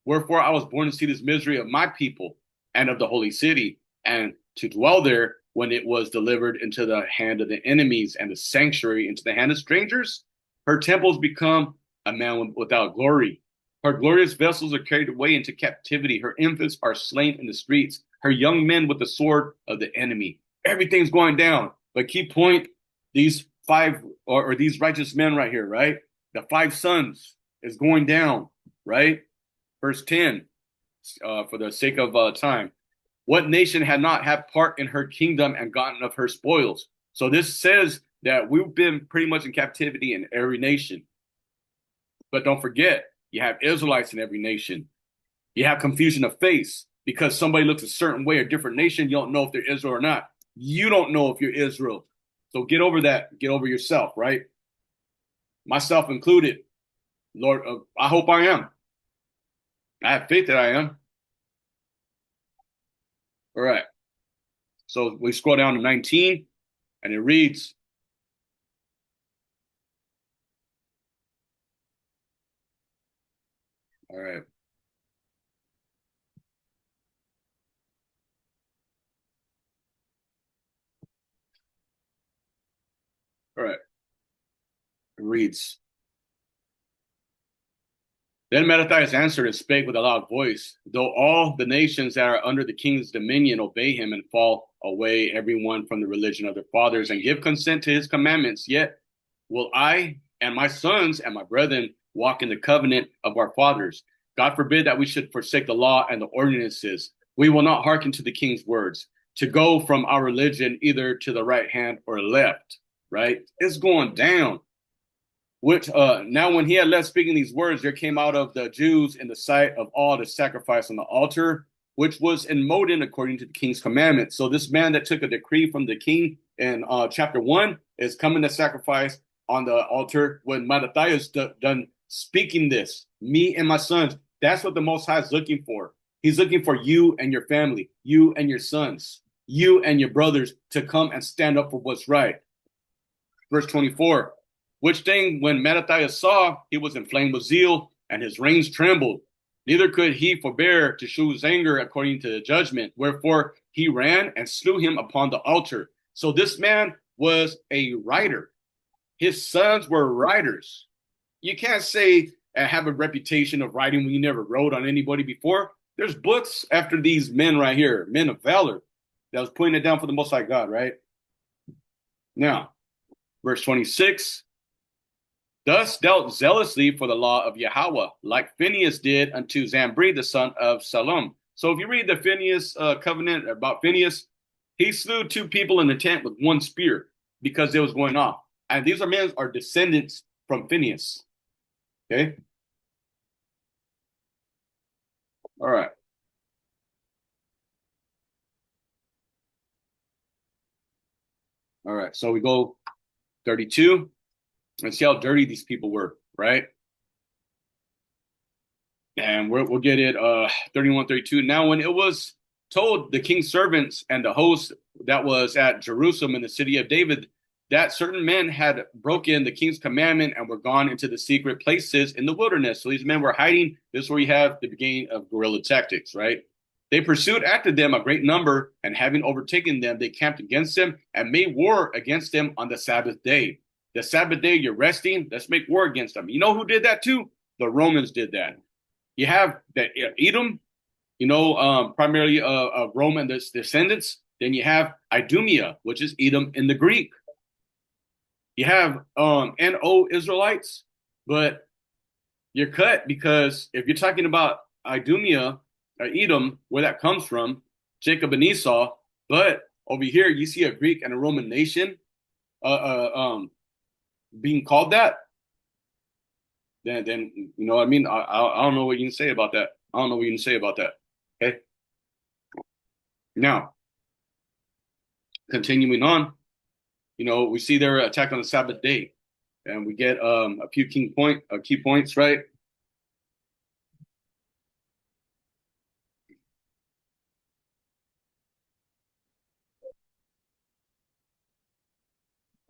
Wherefore I was born to see this misery of my people and of the holy city, and to dwell there when it was delivered into the hand of the enemies, and the sanctuary into the hand of strangers. Her temples become a man without glory. Her glorious vessels are carried away into captivity. Her infants are slain in the streets. Her young men with the sword of the enemy. Everything's going down. But key point, these 5 or these righteous men right here, right? The 5 sons is going down, right? Verse 10, for the sake of time. What nation had not had part in her kingdom and gotten of her spoils? So this says that we've been pretty much in captivity in every nation. But don't forget, you have Israelites in every nation. You have confusion of face because somebody looks a certain way, a different nation, you don't know if they're Israel or not. You don't know if you're Israel. So get over that. Get over yourself, right? Myself included. Lord, I hope I am. I have faith that I am. All right. So we scroll down to 19, and it reads, all right. All right. It reads, then Mattathias answered and spake with a loud voice, though all the nations that are under the king's dominion obey him and fall away everyone from the religion of their fathers and give consent to his commandments, yet will I and my sons and my brethren walk in the covenant of our fathers. God forbid that we should forsake the law and the ordinances. We will not hearken to the king's words to go from our religion either to the right hand or left, right? It's going down. Which now when he had left speaking these words, there came out of the Jews in the sight of all the sacrifice on the altar, which was in Modin according to the king's commandment. So this man that took a decree from the king in chapter 1 is coming to sacrifice on the altar when Mattathias done speaking this, me and my sons. That's what the Most High is looking for. He's looking for you and your family, you and your sons, you and your brothers to come and stand up for what's right. Verse 24. Which thing, when Mattathias saw, he was inflamed with zeal, and his reins trembled. Neither could he forbear to shew his anger according to the judgment. Wherefore he ran and slew him upon the altar. So this man was a writer. His sons were writers. You can't say and have a reputation of writing when you never wrote on anybody before. There's books after these men right here, men of valor, that was putting it down for the Most High God, right? Now, verse 26. Thus dealt zealously for the law of Yahweh, like Phinehas did unto Zambri, the son of Salom. So if you read the Phinehas covenant about Phinehas, he slew 2 people in the tent with 1 spear because it was going off. And these men are descendants from Phinehas. Okay? All right. All right. So we go 32. And see how dirty these people were, right? And we'll get it 31, 32. Now, when it was told the king's servants and the host that was at Jerusalem in the city of David that certain men had broken the king's commandment and were gone into the secret places in the wilderness. So these men were hiding. This is where you have the beginning of guerrilla tactics, right? They pursued after them a great number, and having overtaken them, they camped against them and made war against them on the Sabbath day. The Sabbath day, you're resting. Let's make war against them. You know who did that too? The Romans did that. You have the Edom, primarily Roman descendants. Then you have Idumea, which is Edom in the Greek. You have NO Israelites, but you're cut because if you're talking about Idumea or Edom, where that comes from, Jacob and Esau, but over here you see a Greek and a Roman nation being called that, then you know what I mean. I don't know what you can say about that. I don't know what you can say about that. Okay. Now, continuing on, we see their attack on the Sabbath day, and we get a few key points, right?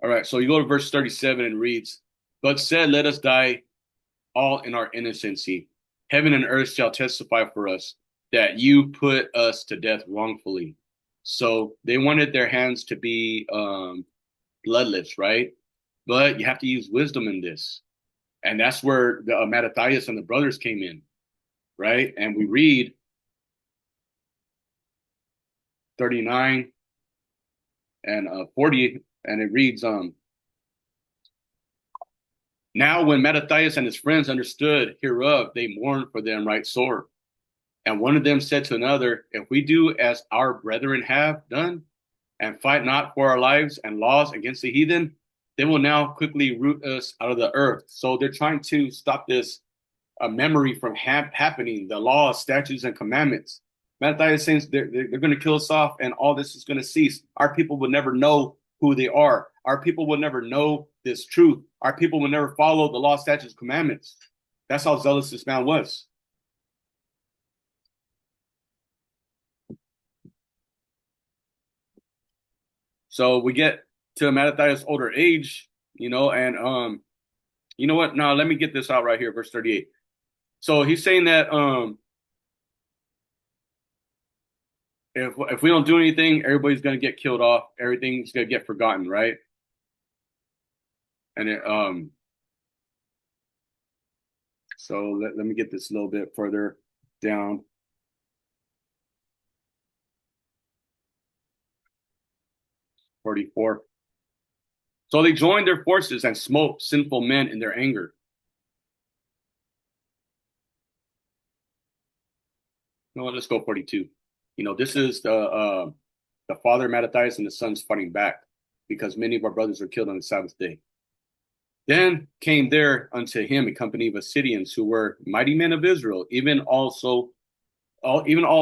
All right, so you go to verse 37 and reads, "But said, let us die all in our innocency. Heaven and earth shall testify for us that you put us to death wrongfully." So they wanted their hands to be bloodless, right? But you have to use wisdom in this. And that's where the Mattathias and the brothers came in, right? And we read 39 and 40, and it reads, "Now when Mattathias and his friends understood hereof, they mourned for them right sore. And one of them said to another, If we do as our brethren have done, and fight not for our lives and laws against the heathen, they will now quickly root us out of the earth." So they're trying to stop this memory from happening, the laws, statutes, and commandments. Mattathias says they're going to kill us off and all this is going to cease. Our people will never know who they are. Our people will never know this truth. Our people will never follow the law, statutes, commandments. That's how zealous this man was. So we get to Mattathias' older age, and you know what? Now let me get this out right here, verse 38. So he's saying that if we don't do anything, everybody's gonna get killed off. Everything's gonna get forgotten, right? And so let me get this a little bit further down. "44. So they joined their forces and smote sinful men in their anger." No, let's go 42. This is the father Mattathias and the sons fighting back because many of our brothers were killed on the Sabbath day. "Then came there unto him a company of Assyrians who were mighty men of Israel, even all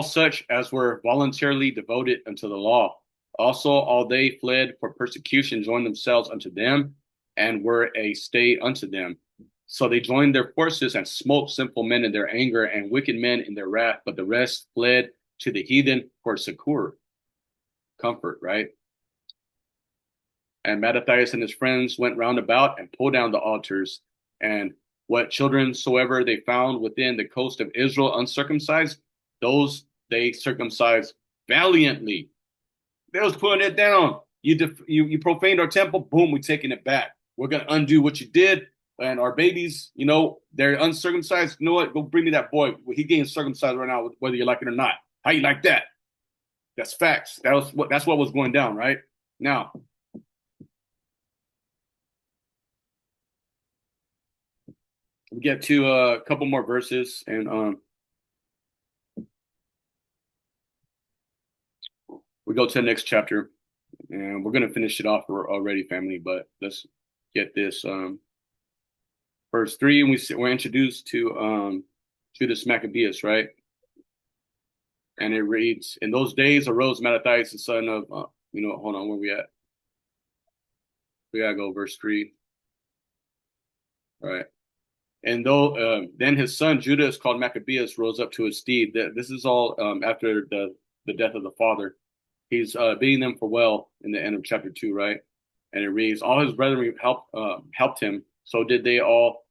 such as were voluntarily devoted unto the law. Also all they fled for persecution joined themselves unto them and were a stay unto them. So they joined their forces and smote sinful men in their anger and wicked men in their wrath, but the rest fled to the heathen for succor," comfort, right? "And Mattathias and his friends went round about and pulled down the altars, and what children soever they found within the coast of Israel uncircumcised, those they circumcised valiantly." They was putting it down. You profaned our temple, boom, we're taking it back. We're gonna undo what you did. And our babies, they're uncircumcised. You know what? Go bring me that boy. He getting circumcised right now, whether you like it or not. How you like that? That's facts. That's what was going down, right? Now, we get to a couple more verses, and we go to the next chapter, and we're gonna finish it off already, family. But let's get this. Verse 3, and we're introduced to Judas Maccabeus, right? And it reads, "In those days arose Mattathias, the son of, hold on, where we at? We gotta go verse 3. All right. "And though then his son Judas, called Maccabeus, rose up to his steed." This is all after the death of the father. He's bidding them farewell in the end of chapter 2, right? And it reads, all his brethren helped him. So did they all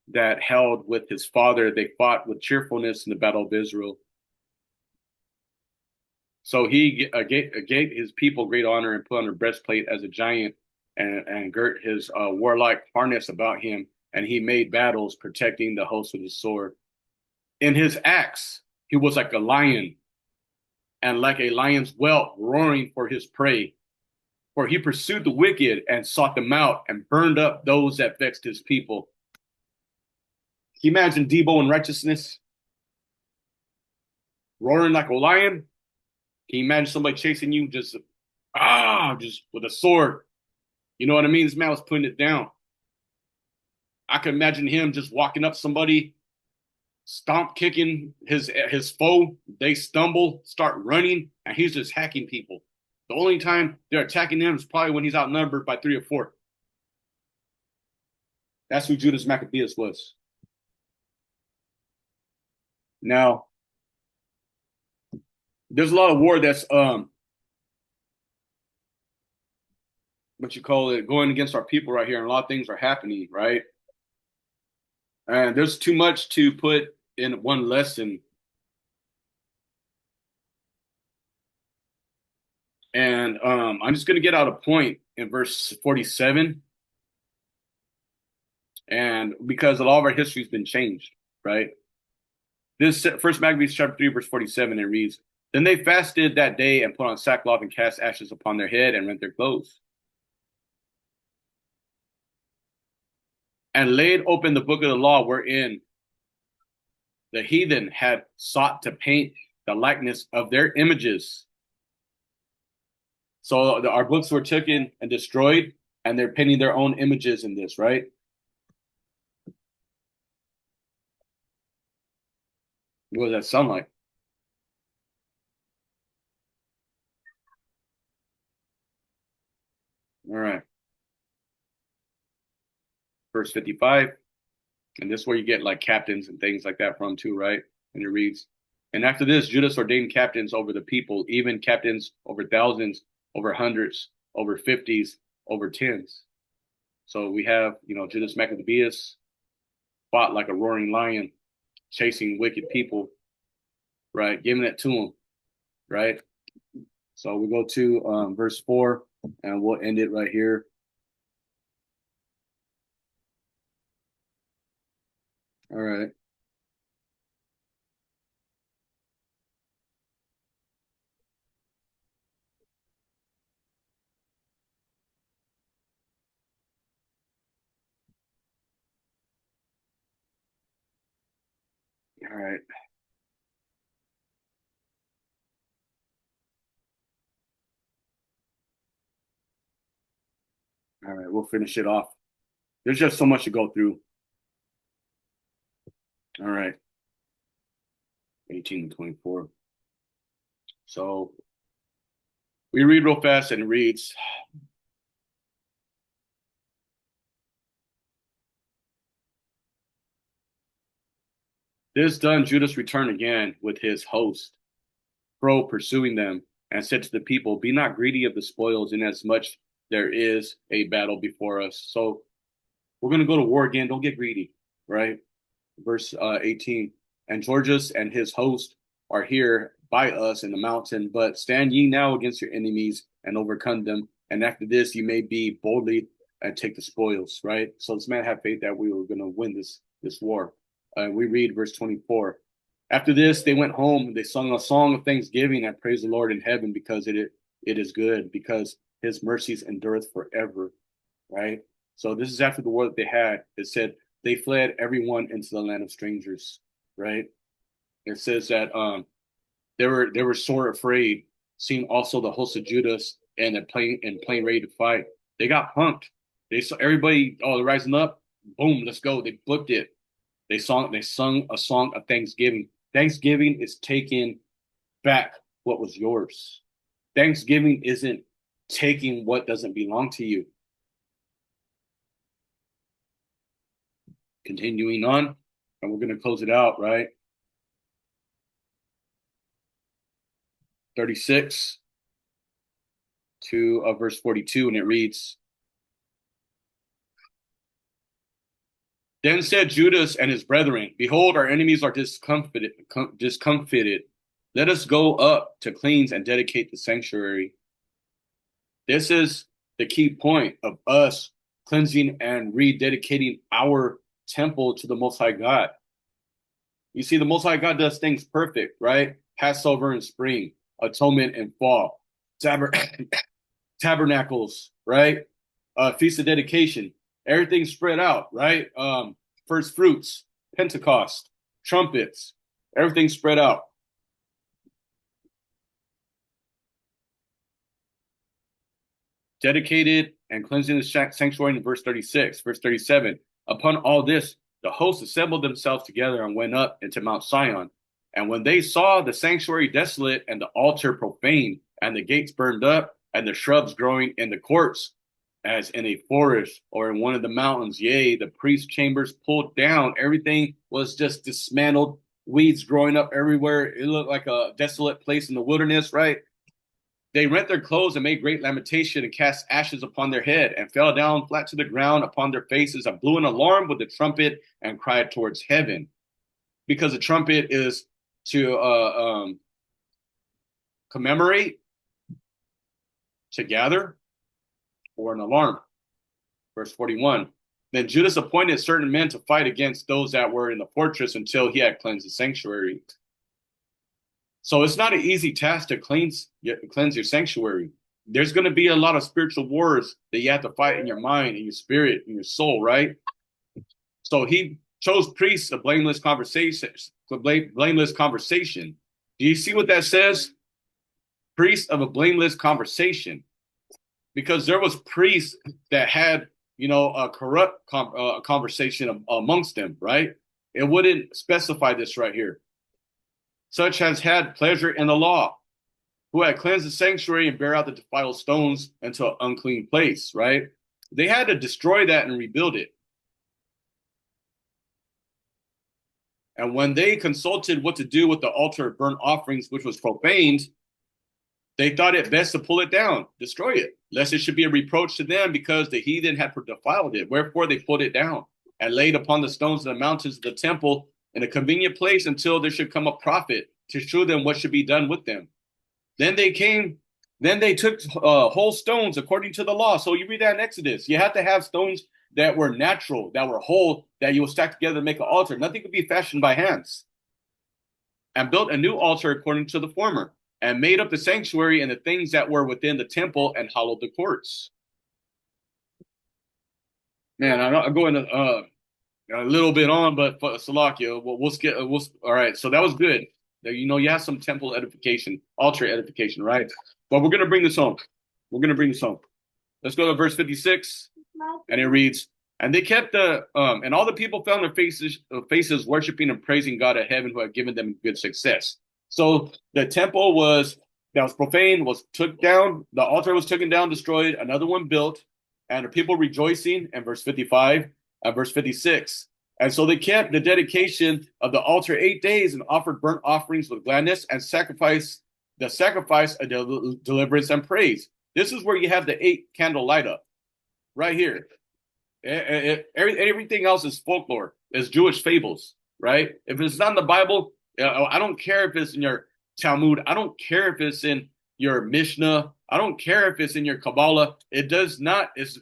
that held with his father. They fought with cheerfulness in the battle of Israel. So he gave his people great honor and put on a breastplate as a giant and girt his warlike harness about him. And he made battles, protecting the host with his sword. In his acts, he was like a lion, and like a lion's whelp roaring for his prey. For he pursued the wicked and sought them out and burned up those that vexed his people. Can you imagine Debo in righteousness, roaring like a lion? Can you imagine somebody chasing you just with a sword? You know what I mean? This man was putting it down. I could imagine him just walking up somebody, stomp kicking his foe. They stumble, start running, and he's just hacking people. The only time they're attacking him is probably when he's outnumbered by 3 or 4. That's who Judas Maccabeus was. Now, there's a lot of war that's what you call it, going against our people right here, and a lot of things are happening, right? And there's too much to put in one lesson. And I'm just going to get out a point in verse 47. And because a lot of our history has been changed, right? This First Maccabees chapter 3, verse 47, it reads, then they fasted that day and put on sackcloth and cast ashes upon their head and rent their clothes. And laid open the book of the law wherein the heathen had sought to paint the likeness of their images. So our books were taken and destroyed, and they're painting their own images in this, right? What does that sound like? All right. Verse 55. And this is where you get like captains and things like that from too, right? And it reads, and after this, Judas ordained captains over the people, even captains over thousands, over hundreds, over fifties, over tens. So we have, Judas Maccabeus fought like a roaring lion, chasing wicked people, right? Giving it to him, right? So we go to verse 4, and we'll end it right here. All right. All right. All right. We'll finish it off. There's just so much to go through. All right. 18 and 24. So we read real fast, and it reads, this done, Judas returned again with his host, pursuing them, and said to the people, be not greedy of the spoils, inasmuch there is a battle before us. So we're going to go to war again. Don't get greedy, right? Verse 18. And Georgius and his host are here by us in the mountain, but stand ye now against your enemies and overcome them. And after this, you may be boldly and take the spoils, right? So this man had faith that we were going to win this war. We read verse 24. After this, they went home. They sung a song of thanksgiving and praised the Lord in heaven because it is good, because his mercies endureth forever, right? So this is after the war that they had. It said they fled everyone into the land of strangers, right? It says that they were sore afraid, seeing also the host of Judas and plain ready to fight. They got punked. They saw everybody, they're rising up. Boom, let's go. They booked it. They sung a song of thanksgiving. Thanksgiving is taking back what was yours. Thanksgiving isn't taking what doesn't belong to you. Continuing on, and we're going to close it out, right? 36 to verse 42, and it reads, Then said Judas and his brethren, Behold, our enemies are discomfited. Let us go up to cleanse and dedicate the sanctuary. This is the key point of us cleansing and rededicating our temple to the Most High God. You see, the Most High God does things perfect, right? Passover in spring, atonement in fall, tabernacles, right? Feast of dedication, everything spread out, right? First fruits, Pentecost, trumpets, everything spread out. Dedicated and cleansing the sanctuary in verse 36. Verse 37, upon all this, the hosts assembled themselves together and went up into Mount Sion. And when they saw the sanctuary desolate and the altar profaned and the gates burned up and the shrubs growing in the courts, as in a forest or in one of the mountains, yea, the priest chambers pulled down, everything was just dismantled, weeds growing up everywhere. It looked like a desolate place in the wilderness, right? They rent their clothes and made great lamentation and cast ashes upon their head and fell down flat to the ground upon their faces and blew an alarm with the trumpet and cried towards heaven. Because the trumpet is to commemorate, to gather, or an alarm. Verse 41. Then Judas appointed certain men to fight against those that were in the fortress until he had cleansed the sanctuary. So it's not an easy task to cleanse your sanctuary. There's going to be a lot of spiritual wars that you have to fight in your mind, in your spirit, in your soul, right? So he chose priests of blameless conversation. Blameless conversation. Do you see what that says? Priests of a blameless conversation. Because there was priests that had, a corrupt conversation amongst them, right? It wouldn't specify this right here. Such as had pleasure in the law, who had cleansed the sanctuary and bear out the defiled stones into an unclean place, right? They had to destroy that and rebuild it. And when they consulted what to do with the altar of burnt offerings, which was profaned, they thought it best to pull it down, destroy it, lest it should be a reproach to them because the heathen had defiled it. Wherefore they pulled it down and laid upon the stones of the mountains of the temple in a convenient place until there should come a prophet to show them what should be done with them. Then they took whole stones according to the law. So you read that in Exodus. You have to have stones that were natural, that were whole, that you will stack together to make an altar. Nothing could be fashioned by hands. And built a new altar according to the former, and made up the sanctuary and the things that were within the temple and hollowed the courts. Man, I'm going to a little bit on, but Salakia, we'll skip. All right, so that was good. You have some temple edification, altar edification, right? But we're going to bring this home. Let's go to verse 56, and it reads, and they kept and all the people found their faces worshiping and praising God of heaven who had given them good success. So the temple that was profane was took down. The altar was taken down, destroyed. Another one built, and the people rejoicing. And verse 55 and verse 56. And so they kept the dedication of the altar 8 days and offered burnt offerings with gladness and sacrifice of deliverance and praise. This is where you have the 8 candle light up, right here. Everything else is folklore, is Jewish fables, right? If it's not in the Bible, I don't care if it's in your Talmud. I don't care if it's in your Mishnah. I don't care if it's in your Kabbalah. It does not. It's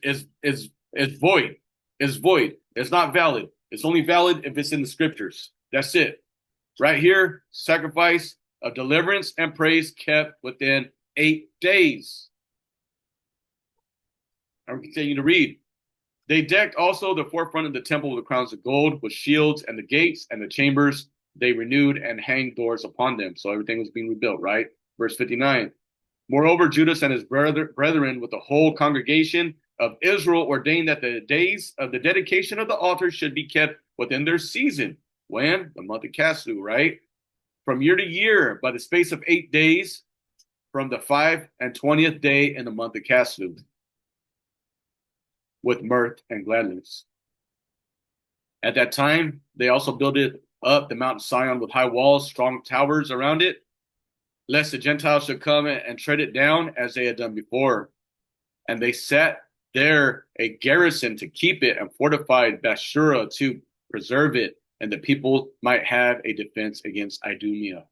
void. It's void. It's not valid. It's only valid if it's in the scriptures. That's it. Right here, sacrifice of deliverance and praise kept within 8 days. I will continue to read. They decked also the forefront of the temple with crowns of gold, with shields and the gates and the chambers. They renewed and hanged doors upon them. So everything was being rebuilt, right? Verse 59. Moreover, Judas and his brethren with the whole congregation of Israel ordained that the days of the dedication of the altar should be kept within their season. When? The month of Caslu, right? From year to year, by the space of 8 days, from the 25th day in the month of Caslu, with mirth and gladness. At that time, they also builded up the Mount Sion with high walls, strong towers around it, lest the Gentiles should come and tread it down as they had done before. And they set there a garrison to keep it and fortified Bashura preserve it, and the people might have a defense against Idumea.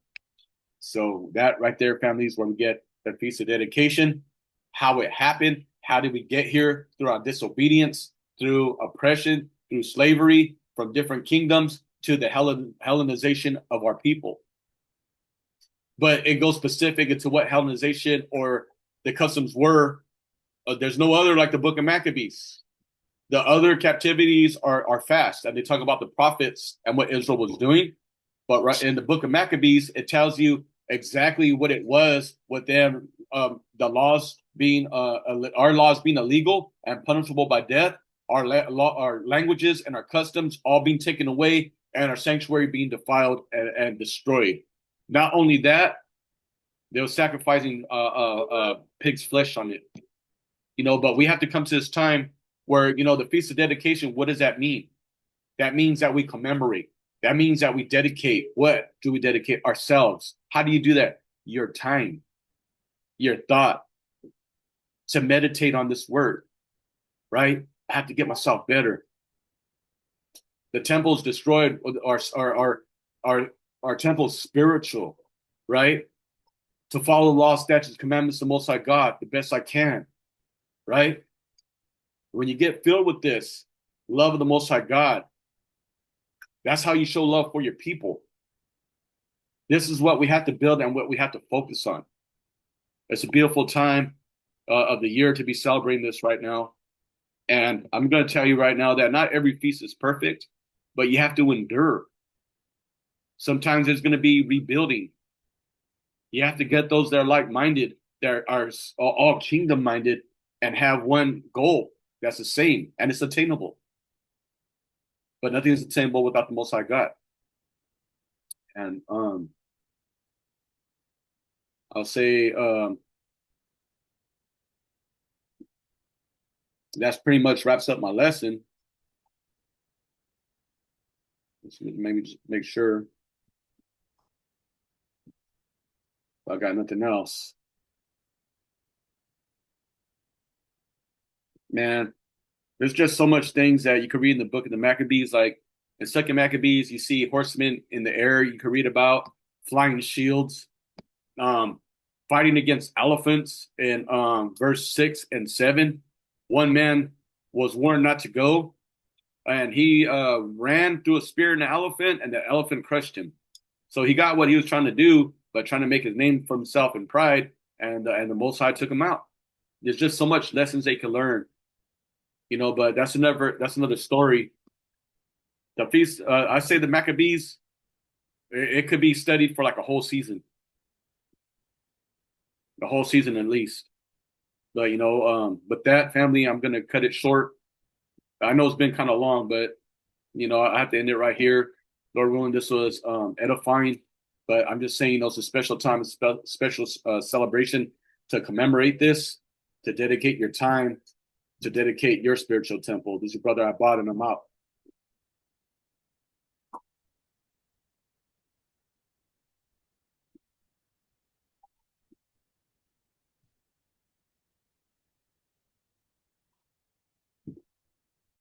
So that right there, family, is where we get the Feast of Dedication, how it happened, how did we get here through our disobedience, through oppression, through slavery from different kingdoms to the Hellenization of our people. But it goes specific into what Hellenization or the customs were. There's no other like the Book of Maccabees. The other captivities are fast, and they talk about the prophets and what Israel was doing. But right in the Book of Maccabees, it tells you exactly what it was with them, the laws being our laws being illegal and punishable by death, our languages and our customs all being taken away, and our sanctuary being defiled and destroyed. Not only that, they were sacrificing pig's flesh on it. But we have to come to this time where, the Feast of Dedication, what does that mean? That means that we commemorate. That means that we dedicate. What do we dedicate? Ourselves. How do you do that? Your time, your thought, to meditate on this word, right? I have to get myself better. The temple's destroyed. Our temple's spiritual, right? To follow the law, statutes, commandments of the Most High God the best I can, right? When you get filled with this love of the Most High God, that's how you show love for your people. This is what we have to build and what we have to focus on. It's a beautiful time of the year to be celebrating this right now. And I'm going to tell you right now that not every feast is perfect, but you have to endure. Sometimes there's going to be rebuilding. You have to get those that are like-minded, that are all kingdom-minded, and have one goal that's the same, and it's attainable. But nothing is attainable without the Most High God. And I'll say that's pretty much wraps up my lesson. Let's maybe just make sure I got nothing else. Man, there's just so much things that you could read in the book of the Maccabees. Like in Second Maccabees, you see horsemen in the air. You could read about flying shields, fighting against elephants in verse 6 and 7. One man was warned not to go, and he ran through a spear in the elephant, and the elephant crushed him. So he got what he was trying to do, but trying to make his name for himself in pride, and the Most High took him out. There's just so much lessons they can learn, but that's another story. The feast, I say the Maccabees, it could be studied for like a whole season at least. But with that, family, I'm gonna cut it short. I know it's been kind of long, but I have to end it right here. Lord willing, this was edifying. But I'm just saying, it's a special time, a special celebration to commemorate this, to dedicate your time, to dedicate your spiritual temple. This is your brother Abad, and I'm out.